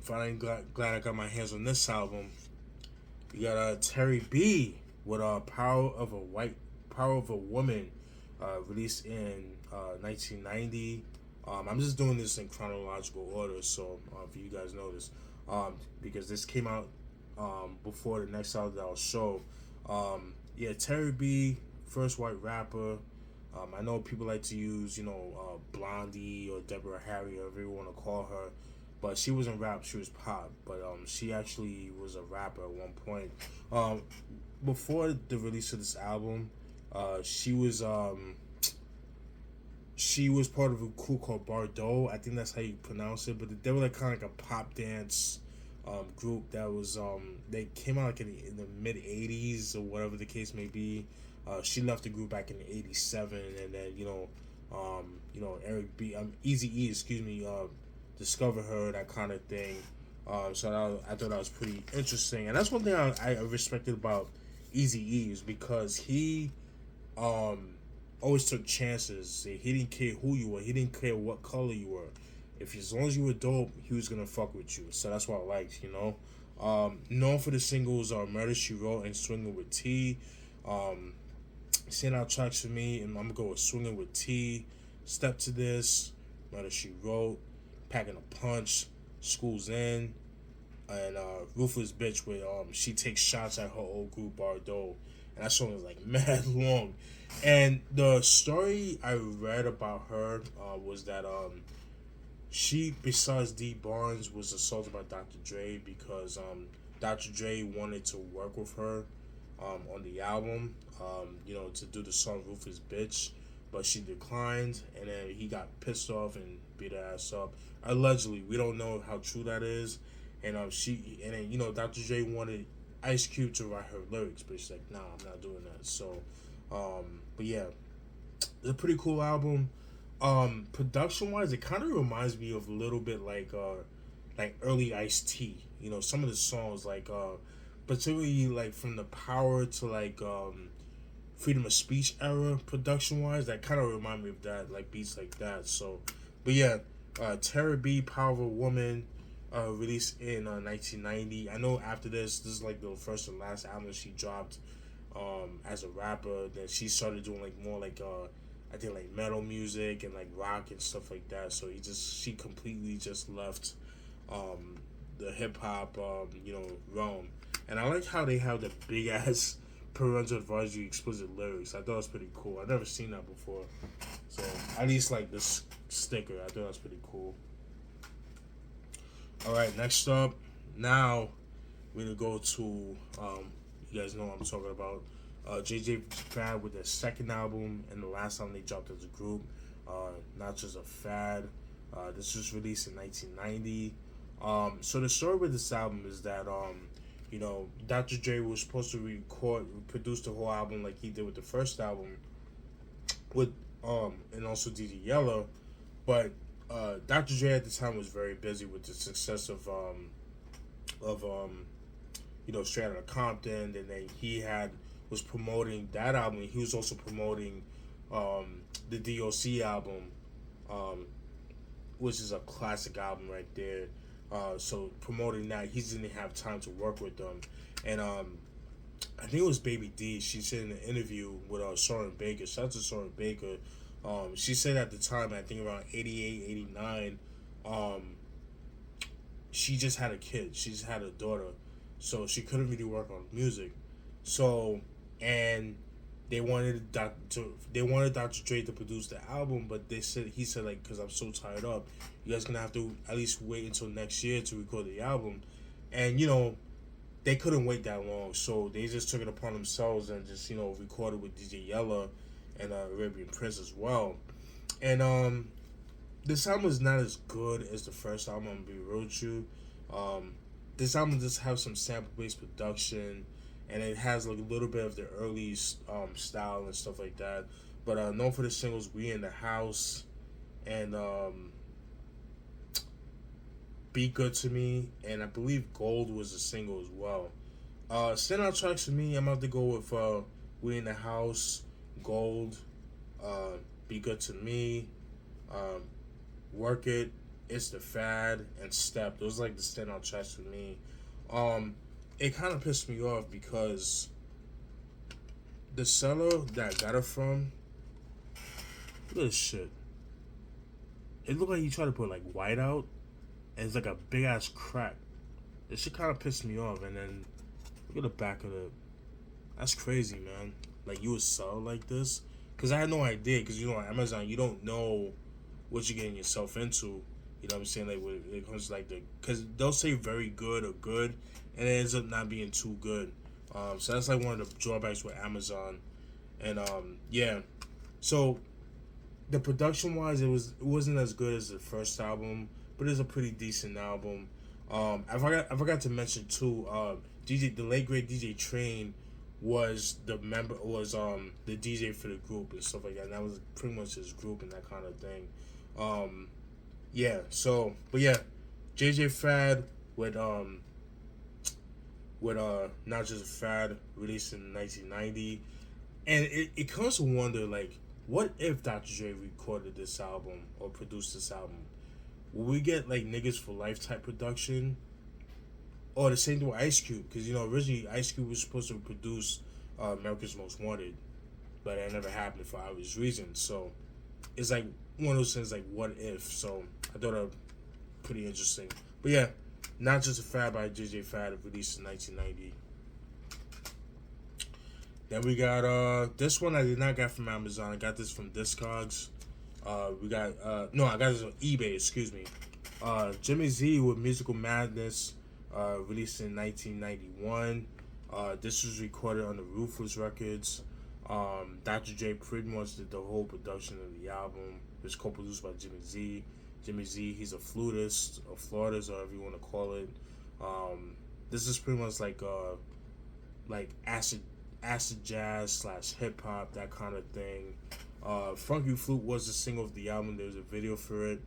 finally glad I got my hands on this album. You got Terry B with Power of a Woman, released in 1990. I'm just doing this in chronological order, so if you guys notice, because this came out before the next album that I'll show. Yeah, Terry B, first white rapper. I know people like to use, Blondie or Deborah Harry, or whatever you want to call her, but she wasn't rap, she was pop. But she actually was a rapper at one point. Before the release of this album, she was part of a crew called Bardot. I think that's how you pronounce it. But they were like kind of like a pop dance group that was they came out like in the mid '80s or whatever the case may be. She left the group back in '87, and then Eric B, Easy E, discovered her, that kind of thing. So I thought that was pretty interesting, and that's one thing I respected about Easy E, is because he always took chances. He didn't care who you were. He didn't care what color you were. If as long as you were dope, he was gonna fuck with you. So that's what I liked, Known for the singles Murder She Wrote and Swinging with T. Standout tracks for me, and I'm gonna go with Swinging with T, Step to This, Murder She Wrote, Packing a Punch, School's In, and Ruthless Bitch, with she takes shots at her old group Bardot. And that song is like mad long. And the story I read about her was that she, besides D Barnes, was assaulted by Dr. Dre because Dr. Dre wanted to work with her on the album, to do the song Ruthless Bitch, but she declined, and then he got pissed off and beat her ass up. Allegedly, we don't know how true that is. And Dr. Dre wanted Ice Cube to write her lyrics, but she's like, nah, I'm not doing that. So, but yeah, it's a pretty cool album. Production wise, it kind of reminds me of a little bit like early Ice-T. Some of the songs, particularly like from the Power to Freedom of Speech era, production wise, that kind of remind me of that, like beats like that. So, but yeah, Terry B, Power of a Woman, released in 1990. I know after this is like the first and last album she dropped as a rapper. Then she started doing more I think like metal music and like rock and stuff like that. So she completely just left the hip hop realm. And I like how they have the big ass parental advisory explicit lyrics. I thought it was pretty cool. I've never seen that before. So at least like this sticker, I thought that was pretty cool. Alright, next up, now we're gonna go to you guys know what I'm talking about. JJ Fad with their second album and the last time they dropped as a group, Not Just a Fad. This was released in 1990. So the story with this album is that Dr. Dre was supposed to produce the whole album like he did with the first album, with and also DJ Yella, but Dr. Dre at the time was very busy with the success of Straight Outta Compton, and then he was promoting that album. He was also promoting the DOC album, which is a classic album right there. So promoting that, he didn't have time to work with them. And I think it was Baby D. She said in an interview with Soren Baker. Shout out to Soren Baker. She said at the time, I think around 88, 89, she just had a kid. She just had a daughter. So she couldn't really work on music. So, and they wanted Dr. Dre to produce the album, but he said like, because I'm so tied up, you guys gonna have to at least wait until next year to record the album. And they couldn't wait that long, so they just took it upon themselves and just recorded with DJ Yella and Arabian Prince as well. And this album is not as good as the first album. I'm gonna be real with you. Um, this album just has some sample based production, and it has like a little bit of the early style and stuff like that. But known for the singles "We in the House" and "Be Good to Me," and I believe "Gold" was a single as well. Standout tracks for me, I'm about to go with "We in the House," "Gold," "Be Good to Me," um, "Work It," "It's the Fad," and "Step." Those are like the standout tracks for me. Um, it kind of pissed me off because the seller that I got it from, look at this shit. It looked like he tried to put like white out, and it's like a big ass crack. This shit kind of pissed me off. And then look at the back of it. That's crazy, man. Like you would sell like this, because I had no idea. Because you know on Amazon, you don't know what you're getting yourself into. You know what I'm saying? Like when it comes to like because they'll say very good or good, and it ends up not being too good. So that's like one of the drawbacks with Amazon. And yeah, so the production wise, it wasn't as good as the first album, but it's a pretty decent album. I forgot to mention too. The late great DJ Train was the DJ for the group and stuff like that. And that was pretty much his group and that kind of thing. Yeah. So, but yeah, JJ Fad with not just Fad released in 1990, and it comes to wonder like, what if Dr. Dre recorded this album or produced this album? Will we get like niggas for life type production? Or the same thing with Ice Cube, because you know originally Ice Cube was supposed to produce America's Most Wanted, but that never happened for obvious reasons. So it's like one of those things like, what if? So I thought that was pretty interesting. But yeah, not just a Fad by JJ Fad, released in 1990. Then we got this one I did not get from Amazon. I got this from Discogs. We got no, I got this on eBay. Excuse me. Jimmy Z with Musical Madness, released in 1991. This was recorded on the Ruthless Records. Dr. J pretty much did the whole production of the album. It was co-produced by Jimmy Z. Jimmy Z, he's a flutist, a flautist, or whatever you want to call it. This is pretty much like acid jazz / hip hop, that kind of thing. Funky Flute was the single of the album. There's a video for it.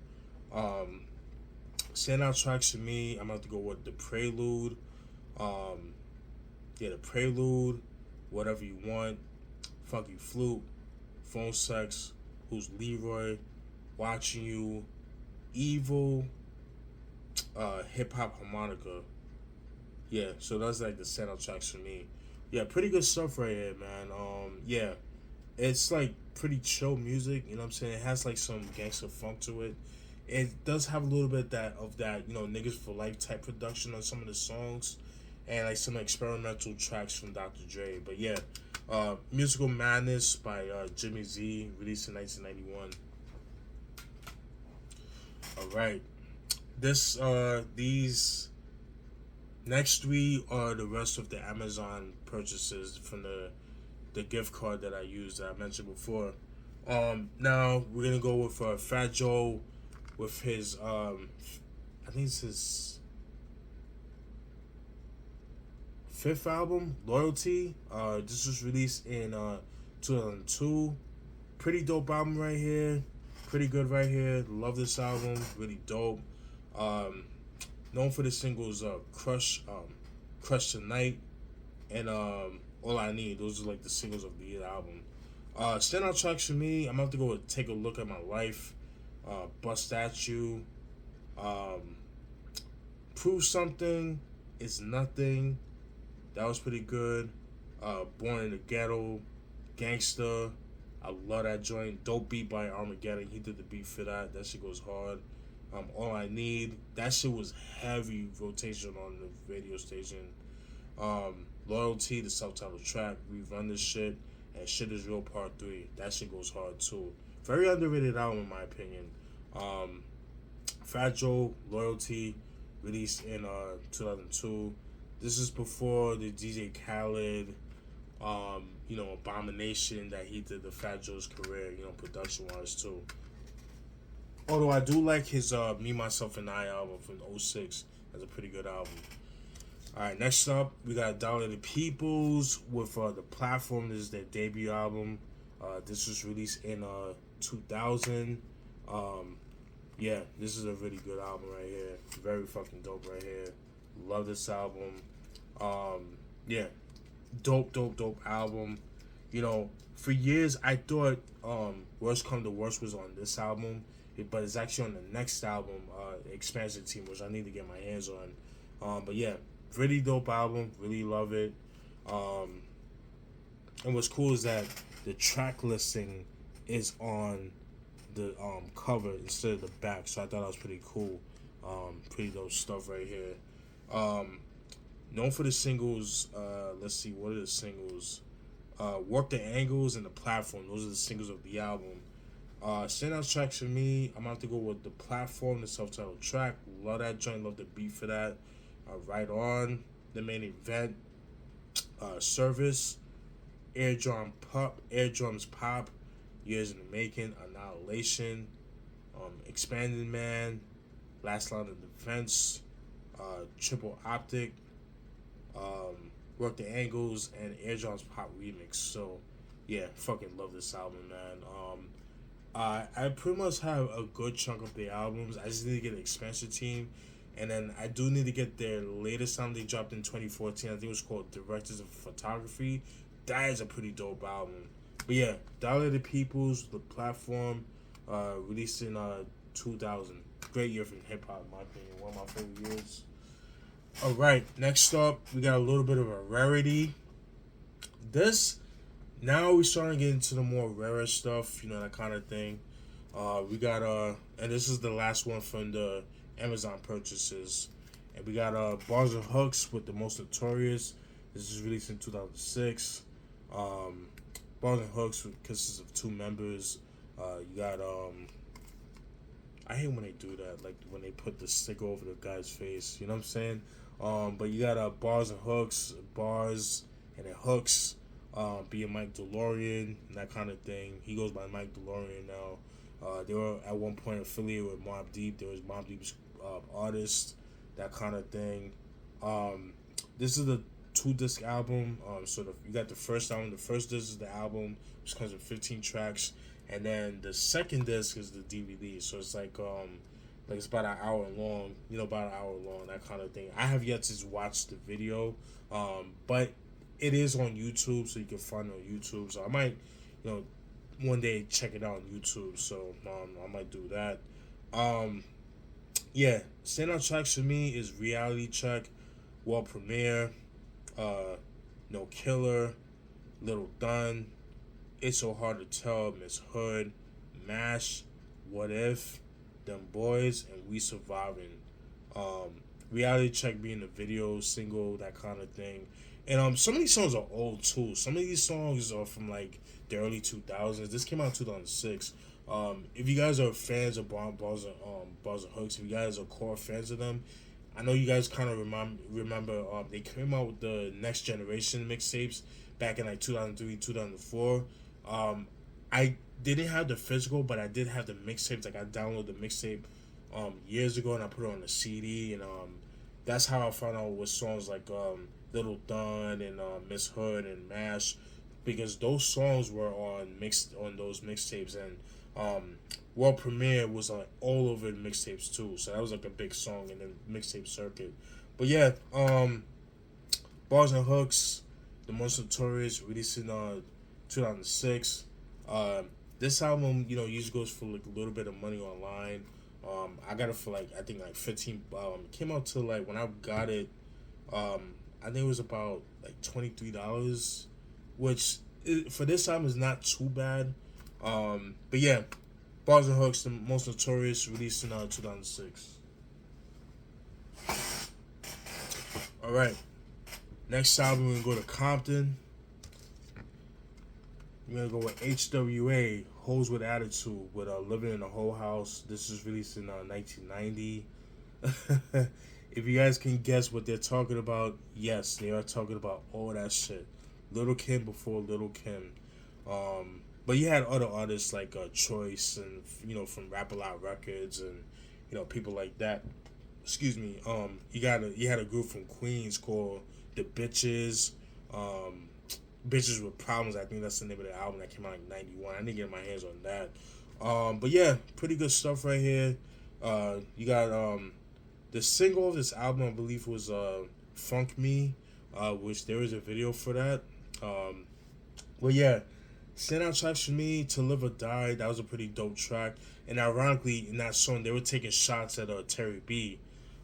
Standout tracks for me, I'm about to go with the Prelude. The Prelude, Whatever You Want, Funky Flute, Phone Sex, Who's Leroy, Watching You, Evil, Hip Hop Harmonica. Yeah, so that's like the standout tracks for me. Yeah, pretty good stuff right here, man. Yeah, it's like pretty chill music. You know what I'm saying? It has like some gangster funk to it. It does have a little bit of that, you know, niggas for life type production on some of the songs, and like some experimental tracks from Dr. Dre. But yeah, Musical Madness by Jimmy Z, released in 1991. All right, these next three are the rest of the Amazon purchases from the gift card that I used that I mentioned before. Now we're gonna go with Fat Joe with his I think it's his fifth album, Loyalty. This was released in 2002. Pretty dope album right here. Pretty good right here. Love this album. Really dope. Known for the singles Crush Tonight, and All I Need. Those are like the singles of the album. Standout tracks for me, I'm about to go with Take a Look at My Life, Bust At You, Prove Something, It's Nothing. That was pretty good. Born in the Ghetto, Gangsta. I love that joint. Dope beat by Armageddon. He did the beat for that. That shit goes hard. All I Need. That shit was heavy rotation on the radio station. Loyalty, the self-titled track. We Run This Shit. And Shit Is Real Part 3. That shit goes hard too. Very underrated album in my opinion. Fat Joe, Loyalty, released in 2002. This is before the DJ Khaled, Abomination that he did the Fat Joe's career, production wise too. Although I do like his Me, Myself, and I album from '06. That's a pretty good album. Alright, next up, we got Dollar the Peoples with The Platform. This is their debut album. This was released in 2000. Yeah, this is a really good album right here. Very fucking dope right here. Love this album. Yeah, dope album. You know, for years I thought Worst Come to Worst was on this album, but it's actually on the next album, Expansion Team, which I need to get my hands on. But yeah, really dope album. Really love it. And what's cool is that the track listing is on the cover instead of the back, so I thought that was pretty cool. Pretty dope stuff right here. Known for the singles, let's see, what are the singles? Work the Angles and The Platform. Those are the singles of the album. Standout tracks for me, I'm going to have to go with The Platform, the self-titled track. Love that joint, love the beat for that. Right On, The Main Event, Service, Eardrums Pop, Years in the Making, Annihilation, Expanded Man, Last Line of Defense, Triple Optic, Work the Angles, and Eardrums Pop Remix. So, yeah, fucking love this album, man. I pretty much have a good chunk of the albums. I just need to get an Expansion Team, and then I do need to get their latest album they dropped in 2014. I think it was called Directors of Photography. That is a pretty dope album. But yeah, Dollar the Peoples, The Platform, released in 2000. Great year for hip hop, in my opinion. One of my favorite years. Alright, next up, we got a little bit of a rarity. Now we're starting to get into the more rarer stuff, you know, that kind of thing. We got, and this is the last one from the Amazon purchases. And we got Bars and Hooks with The Most Notorious. This is released in 2006. Bars and Hooks consists of two members. You got, I hate when they do that, like when they put the sticker over the guy's face, you know what I'm saying? But you got Bars and Hooks, Bars, and then Hooks, being Mike DeLorean and that kind of thing. He goes by Mike DeLorean now. They were at one point affiliated with Mobb Deep. There was Mobb Deep's artist, that kind of thing. This is the 2-disc album. You got the first album. The first disc is the album, which comes with 15 tracks, and then the second disc is the DVD. So it's like it's about an hour long. You know, about an hour long, that kind of thing. I have yet to watch the video, but it is on YouTube, so you can find it on YouTube. So I might, you know, one day check it out on YouTube. So I might do that. Yeah, standout tracks for me is Reality Check, World Premiere, No Killer, Little Dun, It's So Hard to Tell, Miss Hood, MASH, What If, Them Boys, and We Surviving. Reality Check being the video single, that kind of thing. And some of these songs are old too. Some of these songs are from like the early 2000s. This came out in 2006. If you guys are fans of Bars and Hooks, if you guys are core fans of them, I know you guys kind of remember they came out with the Next Generation mixtapes back in like 2003, 2004. I didn't have the physical, but I did have the mixtapes. Like I downloaded the mixtape years ago, and I put it on the CD, and that's how I found out with songs like Little Dun and Miss Hood and MASH, because those songs were on those mixtapes, and World Premiere was like all over the mixtapes too. So that was like a big song in the mixtape circuit. But yeah, Bars and Hooks, The Most Notorious, released in 2006. This album, you know, usually goes for like a little bit of money online. I got it for like, I think like 15. It came out to like, when I got it, I think it was about like $23, which for this album is not too bad. But yeah, Bars and Hooks, The Most Notorious, released in 2006. Alright, next album we're gonna go to Compton. We're gonna go with HWA, Hoes with Attitude, with Livin in the Whole House. This was released in 1990. If you guys can guess what they're talking about, yes, they are talking about all that shit. Little Kim before Little Kim. But you had other artists like Choice and from Rap A Lot Records and people like that. Excuse me. You had a group from Queens called the Bitches. Um, Bitches with Problems. I think that's the name of the album that came out in '91. I didn't get my hands on that. But yeah, pretty good stuff right here. You got the single of this album, I believe, was Funk Me, which there is a video for that. Well, yeah, standout tracks for me, To Live or Die, that was a pretty dope track. And ironically, in that song, they were taking shots at Terry B,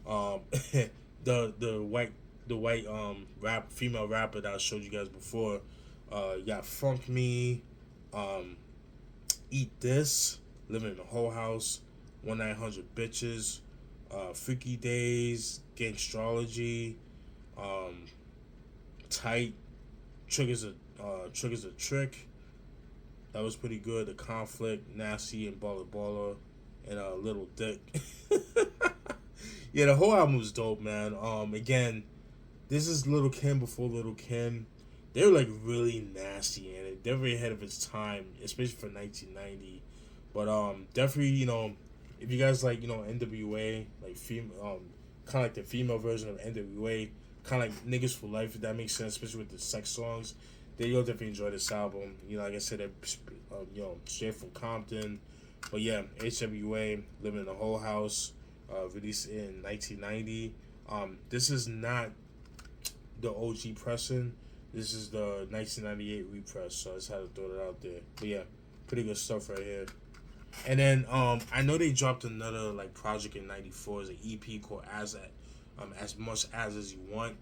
um, the white female rapper that I showed you guys before. You got Funk Me, um, Eat This, Living in the Whole House, 1-900 Bitches, Freaky Days, Gangstrology, um, Tight, Triggers a Trick. That was pretty good. The Conflict, Nasty, and Baller Baller, and Little Dick. Yeah, the whole album was dope, man. Again, this is Little Kim before Little Kim. They were like really nasty in it. They're very ahead of its time, especially for 1990. But definitely, if you guys like, NWA, like kind of like the female version of NWA, kind of like Niggas for Life, if that makes sense, especially with the sex songs, then you'll definitely enjoy this album. Like I said, they're straight from Compton. But yeah, HWA, Living in the Whole House, released in 1990. This is not the OG pressing. This is the 1998 repress, so I just had to throw that out there. But yeah, pretty good stuff right here. And then I know they dropped another like project in '94 as an EP called As Much As You Want,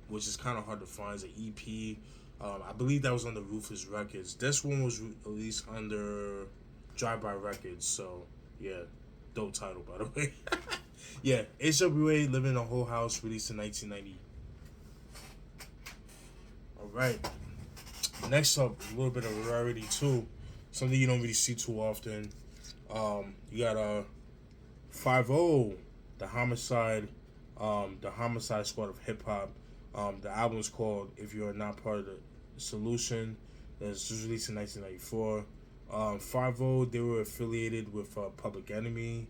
which is kind of hard to find as an EP. I believe that was on the Ruthless Records. This one was released under Drive By Records, so yeah, dope title by the way. Yeah, HWA, Living in the Whole House, released in 1990. All right. Next up, a little bit of rarity too. Something you don't really see too often. You got 5-0, the Homicide Squad of Hip Hop. The album is called If You're Not Part of the Solution. It was released in 1994. 5-0, they were affiliated with Public Enemy.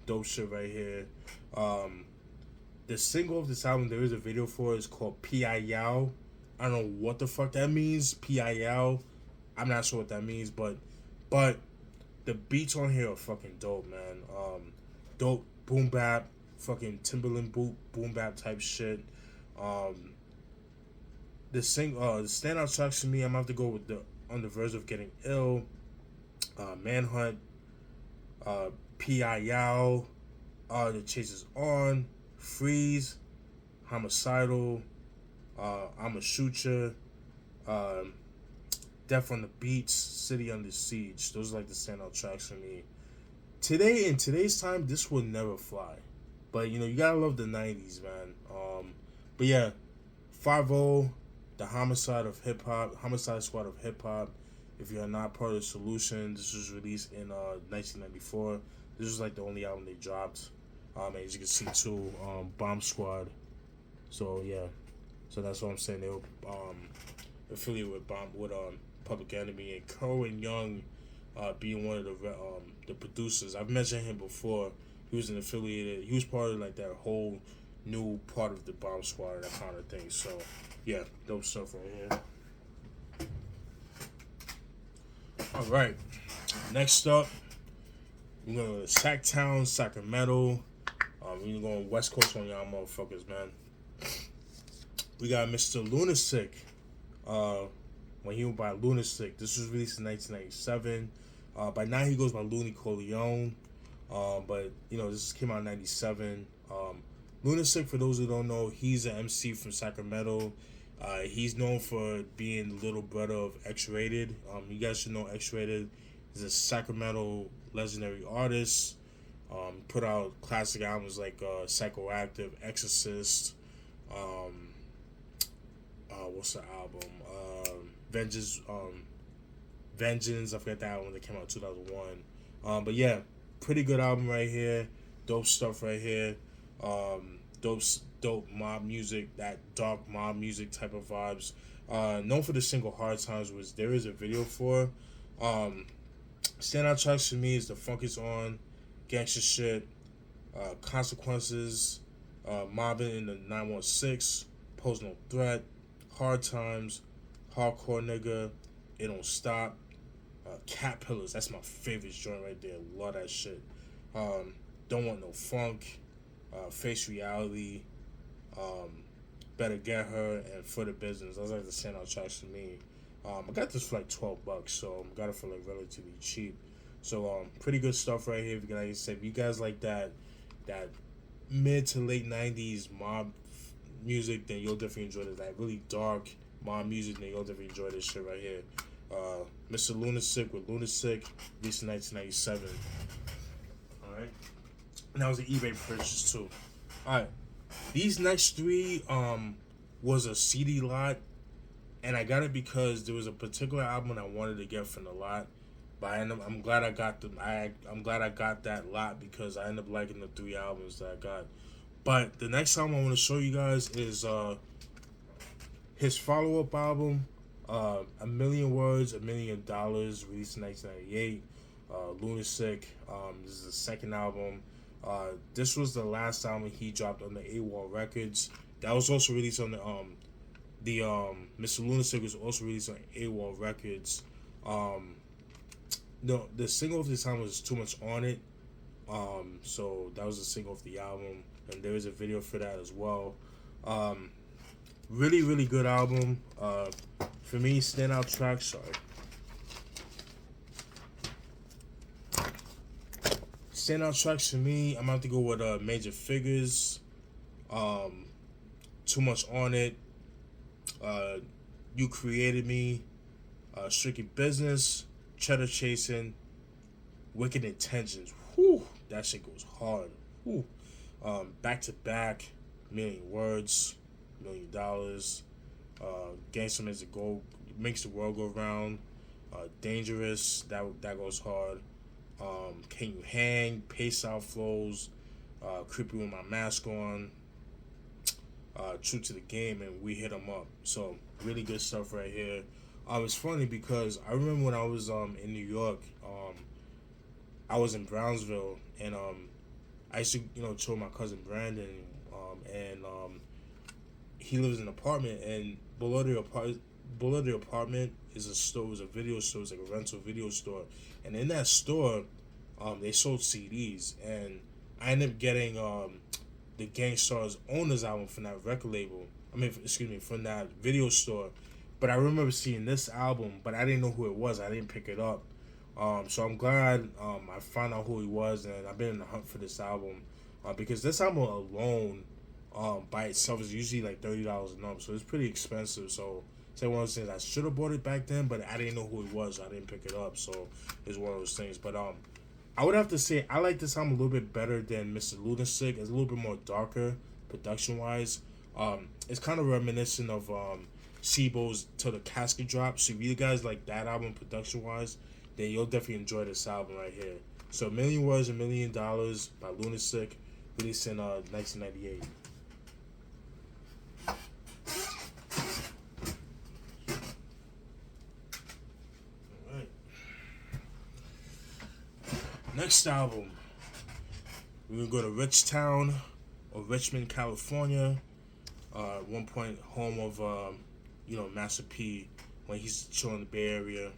Dope shit right here. The single of this album there is a video for is called P.I. Yao. I don't know what the fuck that means. P.I. Yao. I'm not sure what that means, but the beats on here are fucking dope, man. Dope boom bap, fucking Timberland boom bap type shit. The standout tracks for me, I'm gonna have to go with the On the Verge of Getting Ill, Manhunt, P.I. Yao, The Chase Is On, Freeze, Homicidal, I'ma Shoot Ya, Death on the Beats, City Under Siege. Those are like the standout tracks for me. In today's time, this would never fly. But you gotta love the 90s, man. But yeah, 5-0, the Homicide Squad of Hip Hop. If You're Not Part of the Solution, this was released in 1994. This was like the only album they dropped. As you can see too, Bomb Squad. So yeah, so that's what I'm saying. They were affiliated with Public Enemy, and Kerwin Young being one of the producers. I've mentioned him before. He was He was part of like that whole new part of the Bomb Squad and that kind of thing. So yeah, dope stuff right here. All right, next up, we're gonna go to Sacktown, Sacramento. We're going West Coast on y'all motherfuckers, man. We got Mr. Lunatic. When he went by Lunatic, this was released in 1997. By now he goes by Looney Corleone. But this came out in 97. Lunatic, for those who don't know, he's an MC from Sacramento. He's known for being the little brother of X-Rated. You guys should know X-Rated is a Sacramento legendary artist. Put out classic albums like Psychoactive, Exorcist, what's the album? Vengeance, I forgot that one that came out in 2001. But yeah, pretty good album right here. Dope stuff right here. dope mob music, that dark mob music type of vibes. Known for the single Hard Times, which there is a video for. Um, Standout tracks for me is The Funk Is On, Gangsta Shit, Consequences, Mobbing in the 916, Pose No Threat, Hard Times, Hardcore Nigga, It Don't Stop, Cat Pillars. That's my favorite joint right there. Love that shit. Don't Want No Funk, Face Reality, Better Get Her, and For the Business. Those are the standout tracks for me. I got this for like $12, so I got it for like relatively cheap. So pretty good stuff right here. Like I said, if you guys like that mid to late '90s mob music, then you'll definitely enjoy this. That really dark mob music, then you'll definitely enjoy this shit right here. Mr. Lunatic with Lunatic, released in 1997. All right, and that was an eBay purchase too. All right, these next three was a CD lot. And I got it because there was a particular album I wanted to get from the lot, but I'm glad I got them. I'm glad I got that lot because I ended up liking the three albums that I got. But the next album I want to show you guys is his follow-up album, A Million Words, $1 Million, released in 1998. Lunatic. This is the second album. This was the last album he dropped on the AWOL Records. That was also released on the Mr. Lunatic was also released on AWOL Records. The single of this time was Too Much On It. So that was the single of the album, and there is a video for that as well. Really, really good album. For me, standout tracks. Sorry. Standout tracks for me, I'm about to go with Major Figures. Too Much On It. You Created Me, Strictly Business, Cheddar Chasing, Wicked Intentions. Whew, that shit goes hard. Whew. Back to Back, Million Words, $1 Million. Gangsta makes the world go round. Dangerous, that goes hard. Can You Hang, Pace Out Flows, Creepy With My Mask On. True to the Game, and We Hit 'Em Up. So really good stuff right here. It's funny because I remember when I was in New York, I was in Brownsville, and I used to chill with my cousin Brandon, and he lives in an apartment, and below the apartment is a store, it was a video store, it was like a rental video store, and in that store, they sold CDs, and I ended up getting the Gang Star's Owners album from that record label. From that video store. But I remember seeing this album, but I didn't know who it was. I didn't pick it up. So I'm glad I found out who he was, and I've been in the hunt for this album. Because this album alone, by itself, is usually like $30 and up. So it's pretty expensive. So it's like one of those things. I should have bought it back then, but I didn't know who he was. So I didn't pick it up. So it's one of those things. But I would have to say I like this album a little bit better than Mr. Lunatic. It's a little bit more darker production-wise. It's kind of reminiscent of Sibo's Till the Casket Drop. So if you guys like that album production-wise, then you'll definitely enjoy this album right here. So A Million Words, $1 Million by Lunatic, released in 1998. Next album, we're gonna go to Richtown or Richmond, California. At one point, home of Master P when he's chilling in the Bay Area.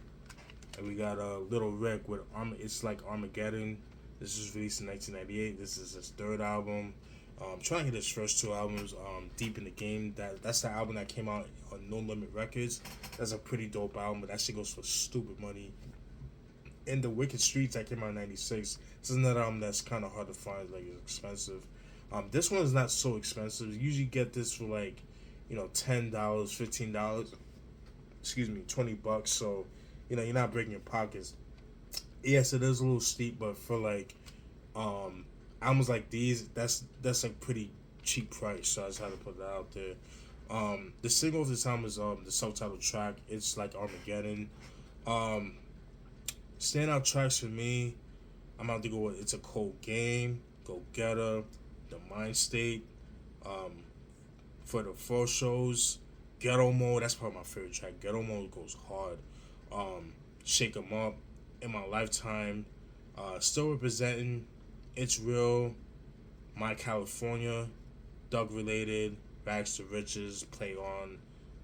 And we got Little Rick with It's Like Armageddon. This was released in 1998. This is his third album. Trying to get his first two albums, Deep in the Game. That's the album that came out on No Limit Records. That's a pretty dope album, but that shit goes for stupid money. In the Wicked Streets that came out in 96. This is another album that's kind of hard to find, like it's expensive. This one is not so expensive. You usually get this for like, $10, $15, $20. So, you're not breaking your pockets. Yes, it is a little steep, but for like, albums like these, that's a pretty cheap price. So I just had to put that out there. The single of this album is the self-titled track. It's Like Armageddon. Standout tracks for me, I'm about to go with It's a Cold Game, Go Getter, The Mind State, For the fall shows, Ghetto Mode, that's probably my favorite track. Ghetto Mode goes hard. Shake 'em Up, In My Lifetime, still representing, It's Real, My California, Doug Related, Rags to Riches, Play On,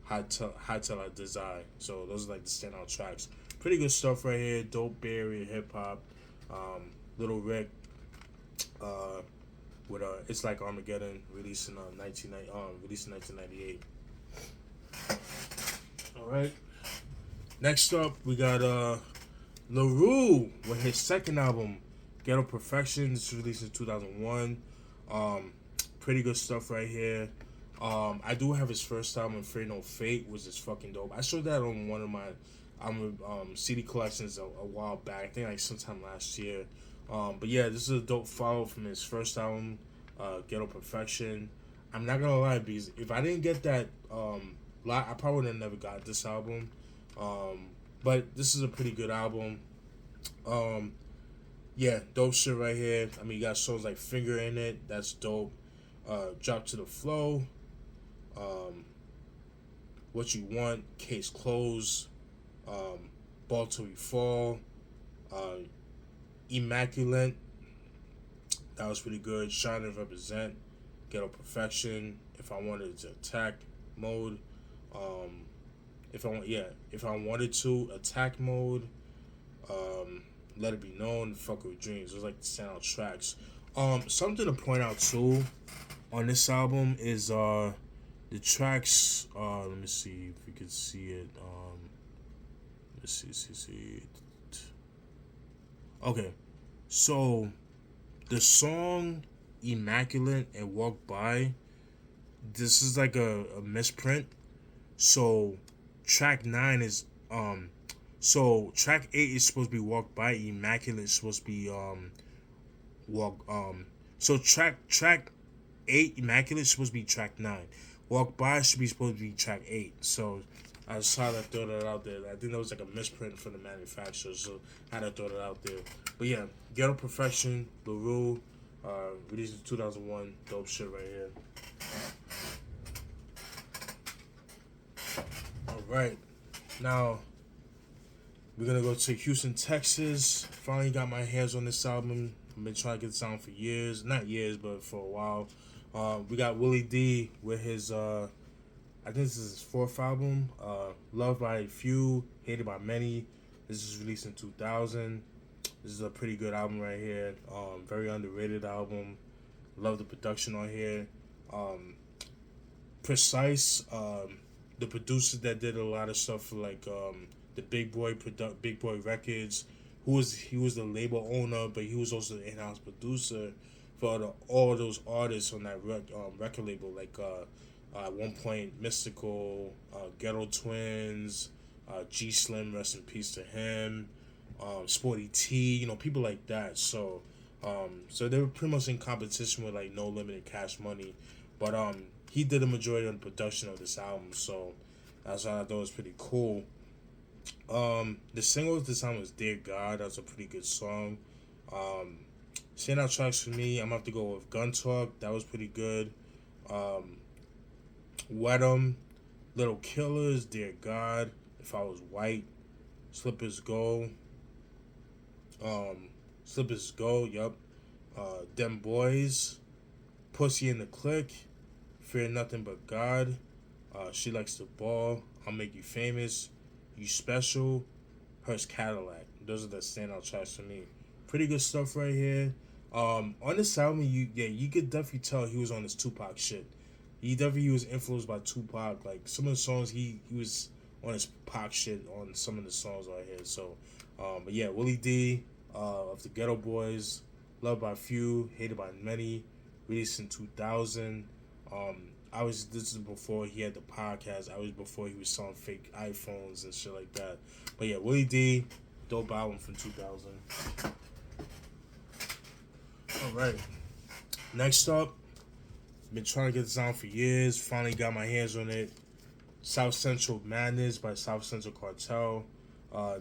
High Till I Desire. So those are like the standout tracks. Pretty good stuff right here. Dope Bay Area hip hop. Little Rick, with It's Like Armageddon, released in 1998. All right. Next up, we got LaRue with his second album, Ghetto Perfection. This was released in 2001. Pretty good stuff right here. I do have his first album, Afraid No Fate, which is fucking dope. I showed that on one of my CD collections a while back. I think like sometime last year. But yeah, this is a dope follow from his first album, Ghetto Perfection. I'm not gonna lie, because if I didn't get that I probably would have never got this album. But this is a pretty good album. Yeah, dope shit right here. I mean, you got songs like Finger in It, that's dope. Drop to the Flow. What You Want, Case Closed. Ball Till We Fall. Immaculate, that was pretty good. Shine and Represent, Ghetto Perfection, If I Wanted to Attack Mode, if I wanted to Attack Mode, Let It Be Known, Fuck With Dreams. Those like the standout tracks. Something to point out too on this album is the tracks. Let me see if we can see it. Let's see. Okay, so the song Immaculate and Walk By, this is like a misprint. So track 9 is so track 8 is supposed to be Walk By, Immaculate is supposed to be so track 8 Immaculate is supposed to be track 9. Walk By should be supposed to be track 8. So I just had to throw that out there. I think that was like a misprint from the manufacturer, so I had to throw that out there. But yeah, Ghetto Perfection, LaRue, released in 2001. Dope shit right here. Alright, now we're gonna go to Houston, Texas. Finally got my hands on this album. I've been trying to get this album for years. Not years, but for a while. We got Willie D with his I think this is his 4th album, Loved by a Few, Hated by Many. This is released in 2000. This is a pretty good album right here. Very underrated album. Love the production on here. Precise, the producer that did a lot of stuff for like the Big Boy Records. He was the label owner, but he was also the in-house producer for all those artists on that record label, like at one point Mystical, Ghetto Twins, G Slim, rest in peace to him, Sporty T, people like that. So they were pretty much in competition with like No Limited, Cash Money, but he did the majority of the production of this album, so that's why I thought it was pretty cool. The single of this time was Dear God. That's a pretty good song. Standout tracks for me, I'm gonna have to go with Gun Talk. That was pretty good. Wet 'Em, Little Killers, Dear God, If I Was White, Slippers Go, yup. Them Boys, Pussy in the Click, Fear Nothing But God, She Likes the Ball, I'll Make You Famous, You Special, Hearst Cadillac. Those are the standout tracks for me. Pretty good stuff right here. On this album, you could definitely tell he was on his Tupac shit. He was influenced by Tupac. Like some of the songs, he was on his Pac shit on some of the songs right here. So, but yeah, Willie D, of the Ghetto Boys, Loved by Few, Hated by Many, released in 2000. This is before he had the podcast. Before he was selling fake iPhones and shit like that. But yeah, Willie D, dope album from 2000. Alright. Next up, been trying to get this album for years. Finally got my hands on it. South Central Madness by South Central Cartel.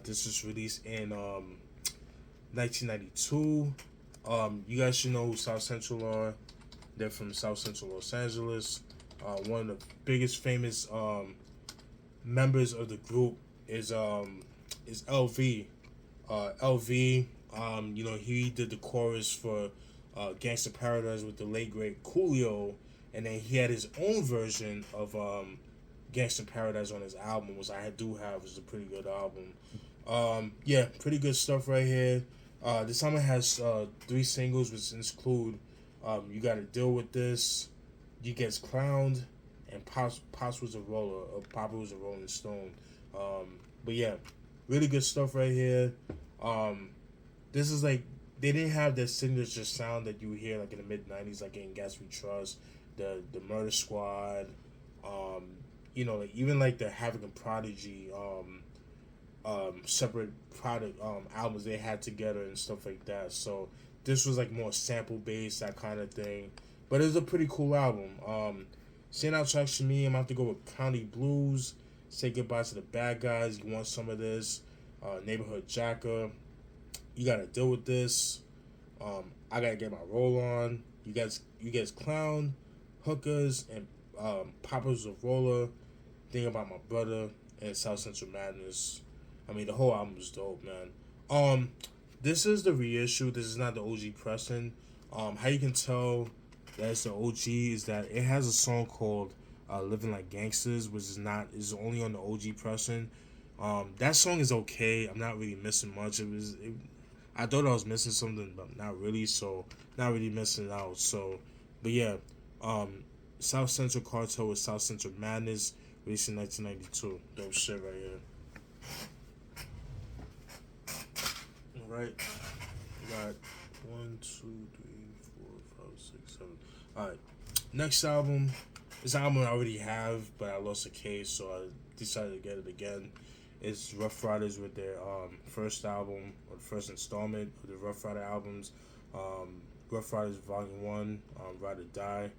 This was released in 1992. You guys should know who South Central are. They're from South Central Los Angeles. One of the biggest famous members of the group is LV. LV, he did the chorus for Gangsta Paradise with the late great Coolio, and then he had his own version of Gangsta Paradise on his album, which I do have. Is a pretty good album. Yeah, pretty good stuff right here. This album has 3 singles, which include You Gotta Deal With This, You Gets Clowned, and Pops Was a Roller, or Papa Was a Rolling Stone. But yeah, really good stuff right here. This is like, they didn't have that signature sound that you hear like in the mid-90s, like in Gas We Trust, the Murder Squad, like even like the Havoc and Prodigy separate product albums they had together and stuff like that. So this was like more sample based, that kind of thing. But it was a pretty cool album. Standout tracks to me, I'm gonna have to go with County Blues, Say Goodbye to the Bad Guys, You Want Some of This, Neighborhood Jacker, You Gotta Deal With This, I Gotta Get My Roll On, You guys Clown, Hookers, and Papa's a Roller, Think About My Brother, and South Central Madness. I mean, the whole album is dope, man. This is the reissue. This is not the OG pressing. How you can tell that it's the OG is that it has a song called "Living Like Gangsters," which is only on the OG pressing. That song is okay. I'm not really missing much. I thought I was missing something, but not really. So not really missing out. So, but yeah, South Central Cartel with South Central Madness, released in 1992. Dope shit right here. Alright, we got 1, 2, 3, 4, 5, 6, 7. Alright, next album. This album I already have, but I lost a case, so I decided to get it again. It's Rough Riders with their first album, or the first installment of the Rough Rider albums. Rough Riders Volume 1, Ride or Die,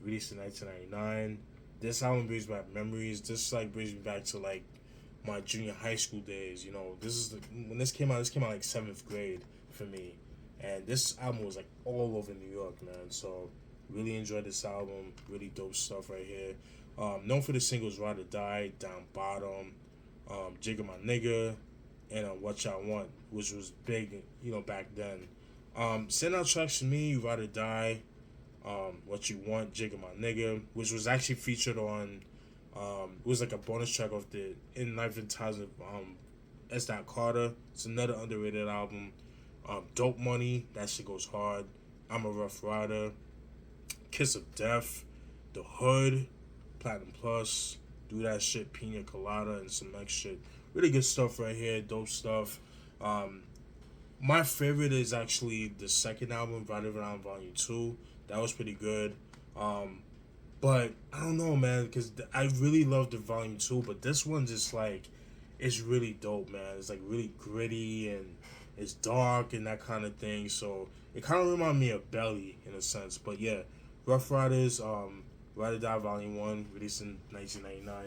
released in 1999. This album brings back memories. This like brings me back to like my junior high school days. When this came out like 7th grade for me, and this album was like all over New York, man. So really enjoyed this album. Really dope stuff right here. Known for the singles Ride or Die, Down Bottom, Jigga My Nigga, and What Y'all Want, which was big, back then. Standout tracks to me, Ride or Die, What You Want, Jigga My Nigga, which was actually featured on, it was like a bonus track of the In Life and Times of S. Carter. It's another underrated album. Dope Money, that shit goes hard. I'm a Rough Rider, Kiss of Death, The Hood, Platinum Plus, Do That Shit, Pina Colada, and some next shit. Really good stuff right here, dope stuff. My favorite is actually the second album, Ride Around Volume 2. That was pretty good. But I don't know, man, because I really love the Volume 2, but this one just like, it's really dope, man. It's like really gritty and it's dark and that kind of thing. So it kind of reminds me of Belly in a sense. But yeah, Rough Riders, Ride or Die Volume 1, released in 1999.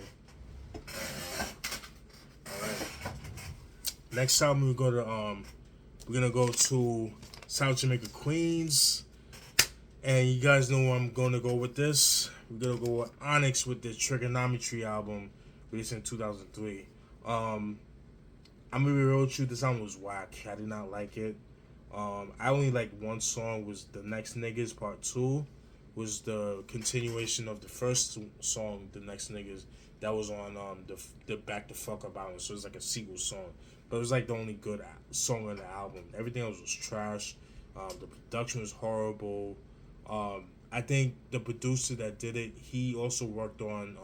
Alright. Next album we're gonna go to South Jamaica Queens. And you guys know where I'm gonna go with this. We're gonna go with Onyx with the Trigonometry album, released in 2003. I'm gonna be real with you, this album was whack. I did not like it. I only liked one song, was The Next Niggas Part 2, was the continuation of the first song, The Next Niggas, that was on the Back the Fuck Up album, so it was like a sequel song. But it was like the only good song on the album. Everything else was trash. The production was horrible. I think the producer that did it, he also worked on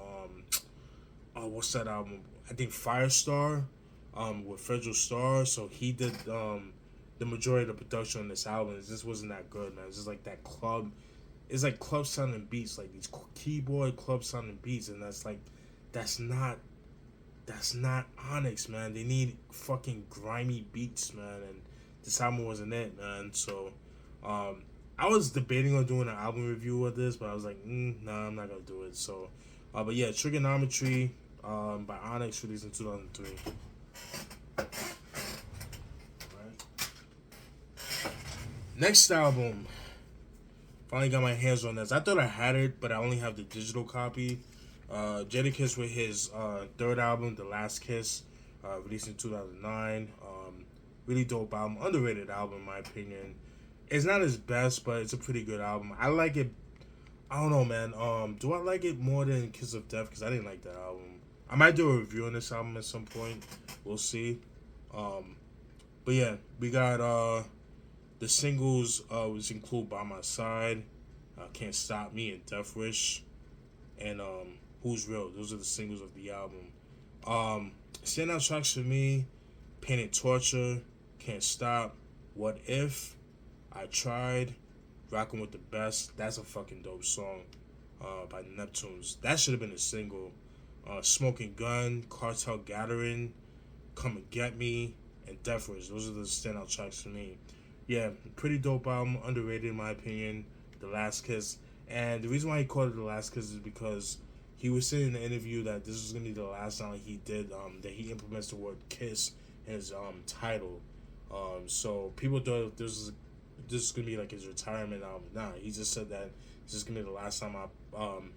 what's that album? I think Firestar, with Federal Star. So he did the majority of the production on this album. It just wasn't that good, man. It's just like that club. It's like club sounding beats, like these keyboard club sounding beats, and that's not Onyx, man. They need fucking grimy beats, man. And this album wasn't it, man. So I was debating on doing an album review of this, but I was like, nah, I'm not gonna do it. So, but yeah, Trigonometry by Onyx, released in 2003. Right. Next album, Finally got my hands on this. I thought I had it, but I only have the digital copy. Jadakiss with his third album, The Last Kiss, released in 2009. Really dope album, underrated album in my opinion. It's not his best, but it's a pretty good album. I like it. I don't know, man. Do I like it more than Kiss of Death? Because I didn't like that album. I might do a review on this album at some point. We'll see. But yeah, we got the singles, which include By My Side, Can't Stop Me, and Death Wish, and Who's Real. Those are the singles of the album. Standout tracks for me: Painted Torture, Can't Stop, What If, I Tried, Rockin' with the Best. That's a fucking dope song by Neptunes. That should have been a single. Smoking Gun, Cartel Gathering, Come and Get Me, and Death Wish. Those are the standout tracks for me. Yeah, pretty dope album, underrated in my opinion. The Last Kiss. And the reason why he called it The Last Kiss is because he was saying in the interview that this was going to be the last time he did, that he implements the word kiss in his title. So people thought this is going to be like his retirement album. Nah, he just said that this is going to be the last time I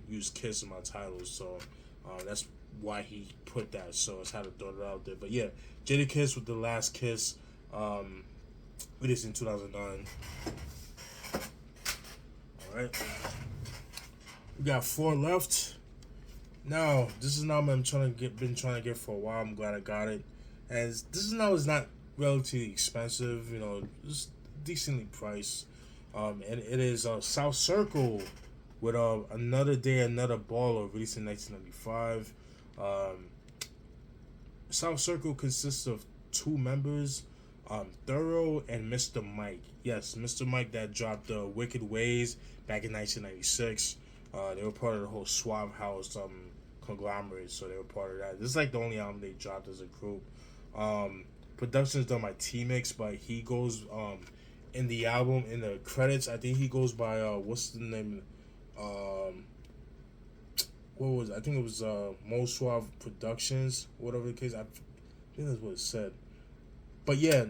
use kiss in my title. So that's why he put that. So it's how to throw it out there. But yeah, Jadakiss with The Last Kiss. It is in 2009. Alright. We got 4 left. Now, this is an album been trying to get for a while. I'm glad I got it. And this album is not relatively expensive, it's decently priced. And it is South Circle with Another Day, Another Baller, released in 1995. South Circle consists of 2 members, Thorough and Mr. Mike. Yes, Mr. Mike that dropped Wicked Ways back in 1996. They were part of the whole Suave House conglomerate, so they were part of that. This is like the only album they dropped as a group. Production is done by T-Mix, but he goes in the album, in the credits, I think he goes by what's the name? What was it? I think it was Mo Suave Productions, whatever the case. I think that's what it said. But yeah,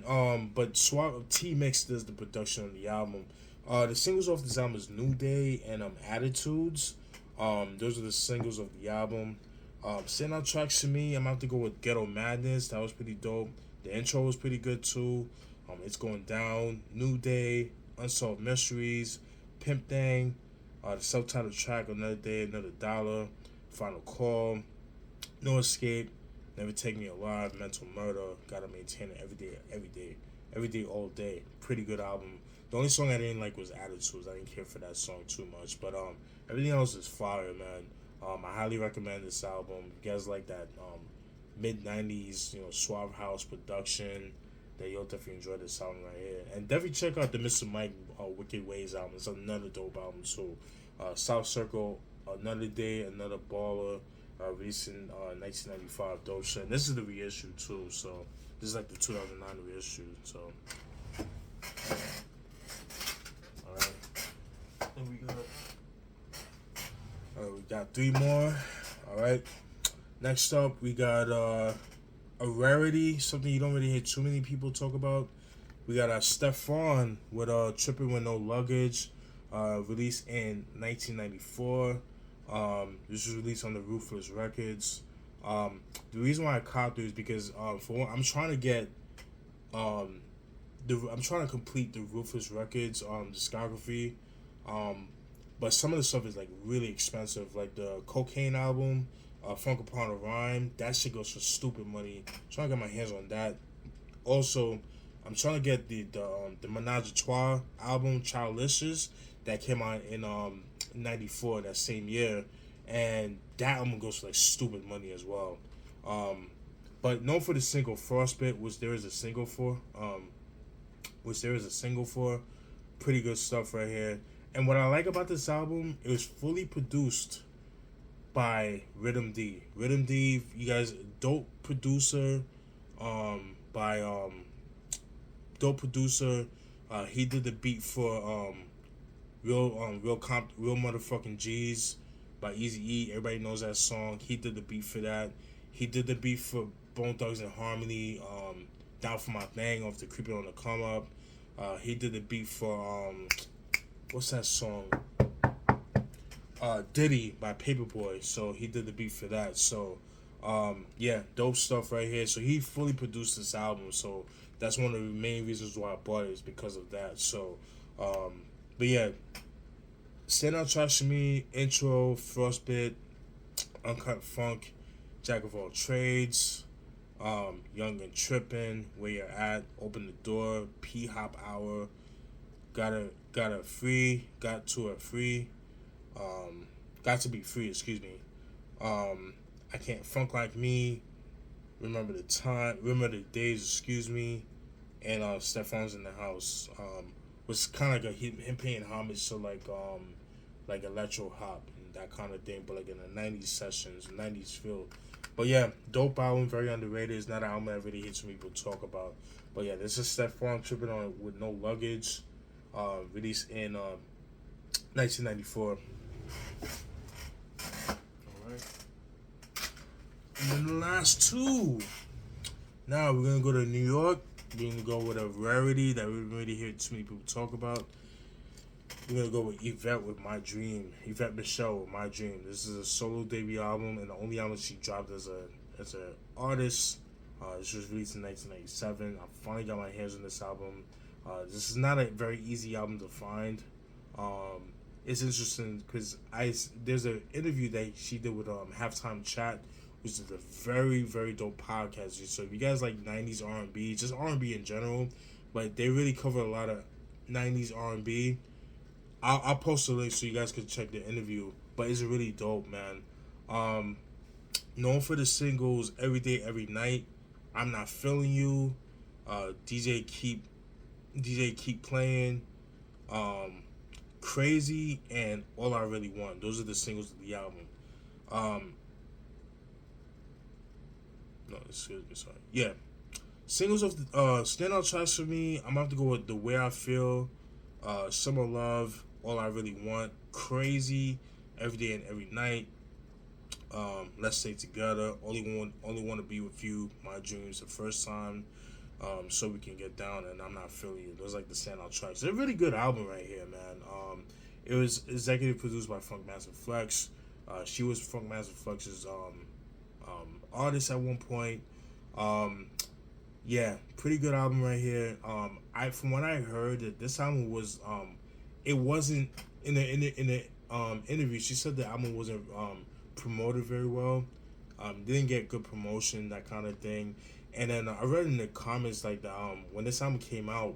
but Suave T-Mix does the production on the album. The singles off this album is New Day and Attitudes. Those are the singles of the album. Standout tracks to me, I'm about to go with Ghetto Madness. That was pretty dope. The intro was pretty good too. It's Going Down, New Day, Unsolved Mysteries, Pimp Thing, the self-titled track Another Day, Another Dollar, Final Call, No Escape, Never Take Me Alive, Mental Murder, Gotta Maintain It Every Day, All Day. Pretty good album. The only song I didn't like was Attitudes. I didn't care for that song too much, but everything else is fire, man. I highly recommend this album. If you guys like that mid-90s, Suave House production, then you'll definitely enjoy this album right here. And definitely check out the Mr. Mike Wicked Ways album. It's another dope album too. South Circle, Another Day, Another Baller, released in 1995. Dope shit. And this is the reissue too, so this is like the 2009 reissue. So, alright. Then we got 3 more. Alright. Next up, we got a rarity, something you don't really hear too many people talk about. We got Stefan with Trippin' With No Luggage, released in 1994. This was released on the Ruthless Records. The reason why I copped it is because for one, I'm trying to get I'm trying to complete the Ruthless Records discography. But some of the stuff is like really expensive, like the Cocaine album, Funk Upon a Rhyme. That shit goes for stupid money. I'm trying to get my hands on that. Also, I'm trying to get the Menage a Trois album, Childlicious, that came out in 94, that same year, and that album goes for like stupid money as well. But known for the single Frostbit, which there is a single for, pretty good stuff right here. And what I like about this album, it was fully produced by Rhythm D. Rhythm D, you guys, dope producer. He did the beat for Real Motherfucking G's by Eazy-E. Everybody knows that song. He did the beat for that. He did the beat for Bone Thugs and Harmony, Down For My Thing off the Creeping on the Come Up. He did the beat for what's that song? Diddy by Paperboy. So he did the beat for that. So yeah, dope stuff right here. So he fully produced this album. So that's one of the main reasons why I bought it is because of that. So but yeah, standout tracks for me: Intro, Frostbit, Uncut Funk, Jack of All Trades, Young and Trippin', Where You're At, Open the Door, P Hop Hour, Got to Free, Got to a Free, Got to Be Free, excuse me. I Can't Funk Like Me, Remember the Days, excuse me, and Stefan's in the House. Was kind of like him paying homage to like electro hop and that kind of thing, but like in the '90s sessions, '90s feel. But yeah, dope album, very underrated. It's not an album that really hits people talk about. But yeah, this is Stefan tripping on with No Luggage, released in 1994. Alright. And then the last two. Now we're gonna go to New York. We're gonna go with a rarity that we don't really hear too many people talk about. We're gonna go with Yvette with My Dream. Yvette Michelle with My Dream. This is a solo debut album and the only album she dropped as a artist. This was released in 1997. I finally got my hands on this album. This is not a very easy album to find. It's interesting because there's an interview that she did with Halftime Chat, which is a very, very dope podcast. So if you guys like 90s R&B, just R&B in general, but they really cover a lot of 90s R&B. I'll post a link so you guys can check the interview, but it's really dope, man. Known for the singles Every Day, Every Night, I'm Not Feeling You, DJ Keep Playing, Crazy, and All I Really Want. Those are the singles of the album. No, excuse me, sorry. Yeah. Singles of the standout tracks for me, I'm gonna have to go with The Way I Feel, Summer Love, All I Really Want, Crazy, Every Day and Every Night, Let's Stay Together, Only Want to Be With You, My Dreams, The First Time, So We Can Get Down, and I'm Not Feeling You. Those are like the standout tracks. It's a really good album right here, man. It was executive produced by Funkmaster Flex. She was Funkmaster Flex's artist at one point. Yeah, pretty good album right here. From what I heard, that this album was it wasn't in the interview. She said the album wasn't promoted very well. Didn't get good promotion, that kind of thing. And then I read in the comments like the when this album came out,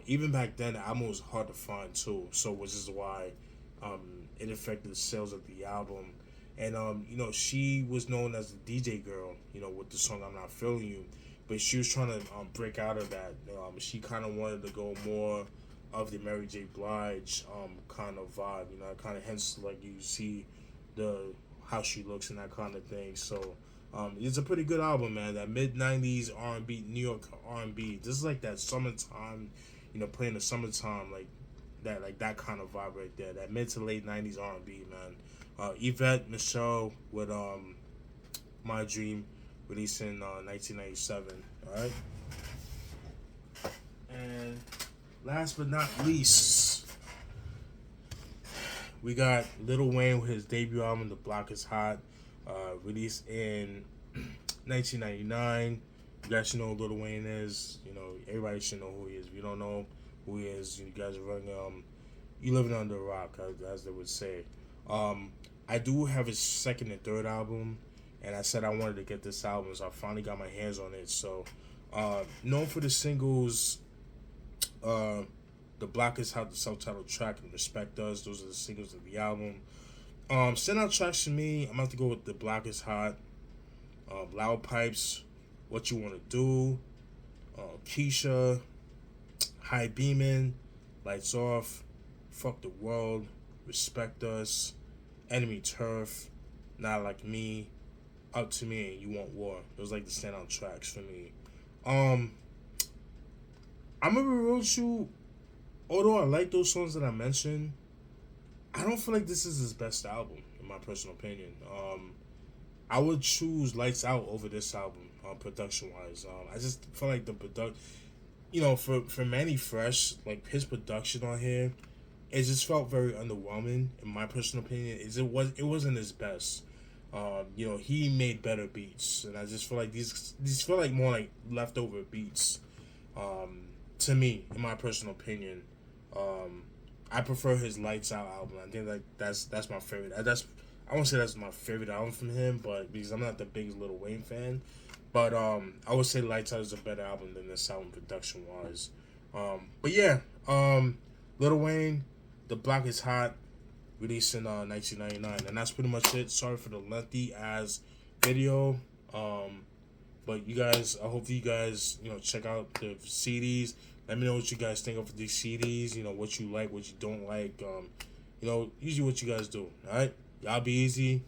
even back then the album was hard to find too. So which is why it affected the sales of the album. And she was known as the DJ girl, with the song "I'm Not Feeling You," but she was trying to break out of that. She kind of wanted to go more of the Mary J. Blige kind of vibe, kind of hence like you see how she looks and that kind of thing. So it's a pretty good album, man. That mid-90s R&B, New York R&B. This is like that summertime, playing the summertime, like that kind of vibe right there. That mid to late 90s R&B, man. Yvette Michelle with My Dream, released in 1997. All right. And last but not least, we got Lil Wayne with his debut album, The Block Is Hot, released in 1999. You guys should know who Lil Wayne is. Everybody should know who he is. If you don't know who he is, you guys are running. You living under a rock, as they would say. I do have his second and third album, and I said I wanted to get this album, so I finally got my hands on it. So, known for the singles, The Block Is Hot, the self-titled track, and Respect Us. Those are the singles of the album. Standout tracks for me, I'm going to have to go with The Block Is Hot, Loud Pipes, What You Want to Do, Keisha, High Beamin', Lights Off, Fuck the World, Respect Us, Enemy Turf, Not Like Me, Up to Me, and You Want War. Those are like the standout tracks for me. I'm gonna be real with you. Although I like those songs that I mentioned, I don't feel like this is his best album, in my personal opinion. I would choose Lights Out over this album, production wise. I just feel like the production, for Manny Fresh, like his production on here, it just felt very underwhelming in my personal opinion. It wasn't his best. You know, he made better beats, and I just feel like these feel like more like leftover beats. To me, in my personal opinion, I prefer his Lights Out album. I think like that's my favorite. I won't say that's my favorite album from him, but because I'm not the biggest Lil Wayne fan, but I would say Lights Out is a better album than this album production wise. But yeah, Lil Wayne, The Block Is Hot, released in 1999, and that's pretty much it. Sorry for the lengthy ass video, but you guys, I hope you guys, you know, check out the CDs. Let me know what you guys think of these CDs. You know, what you like, what you don't like. You know, usually what you guys do. All right, y'all be easy.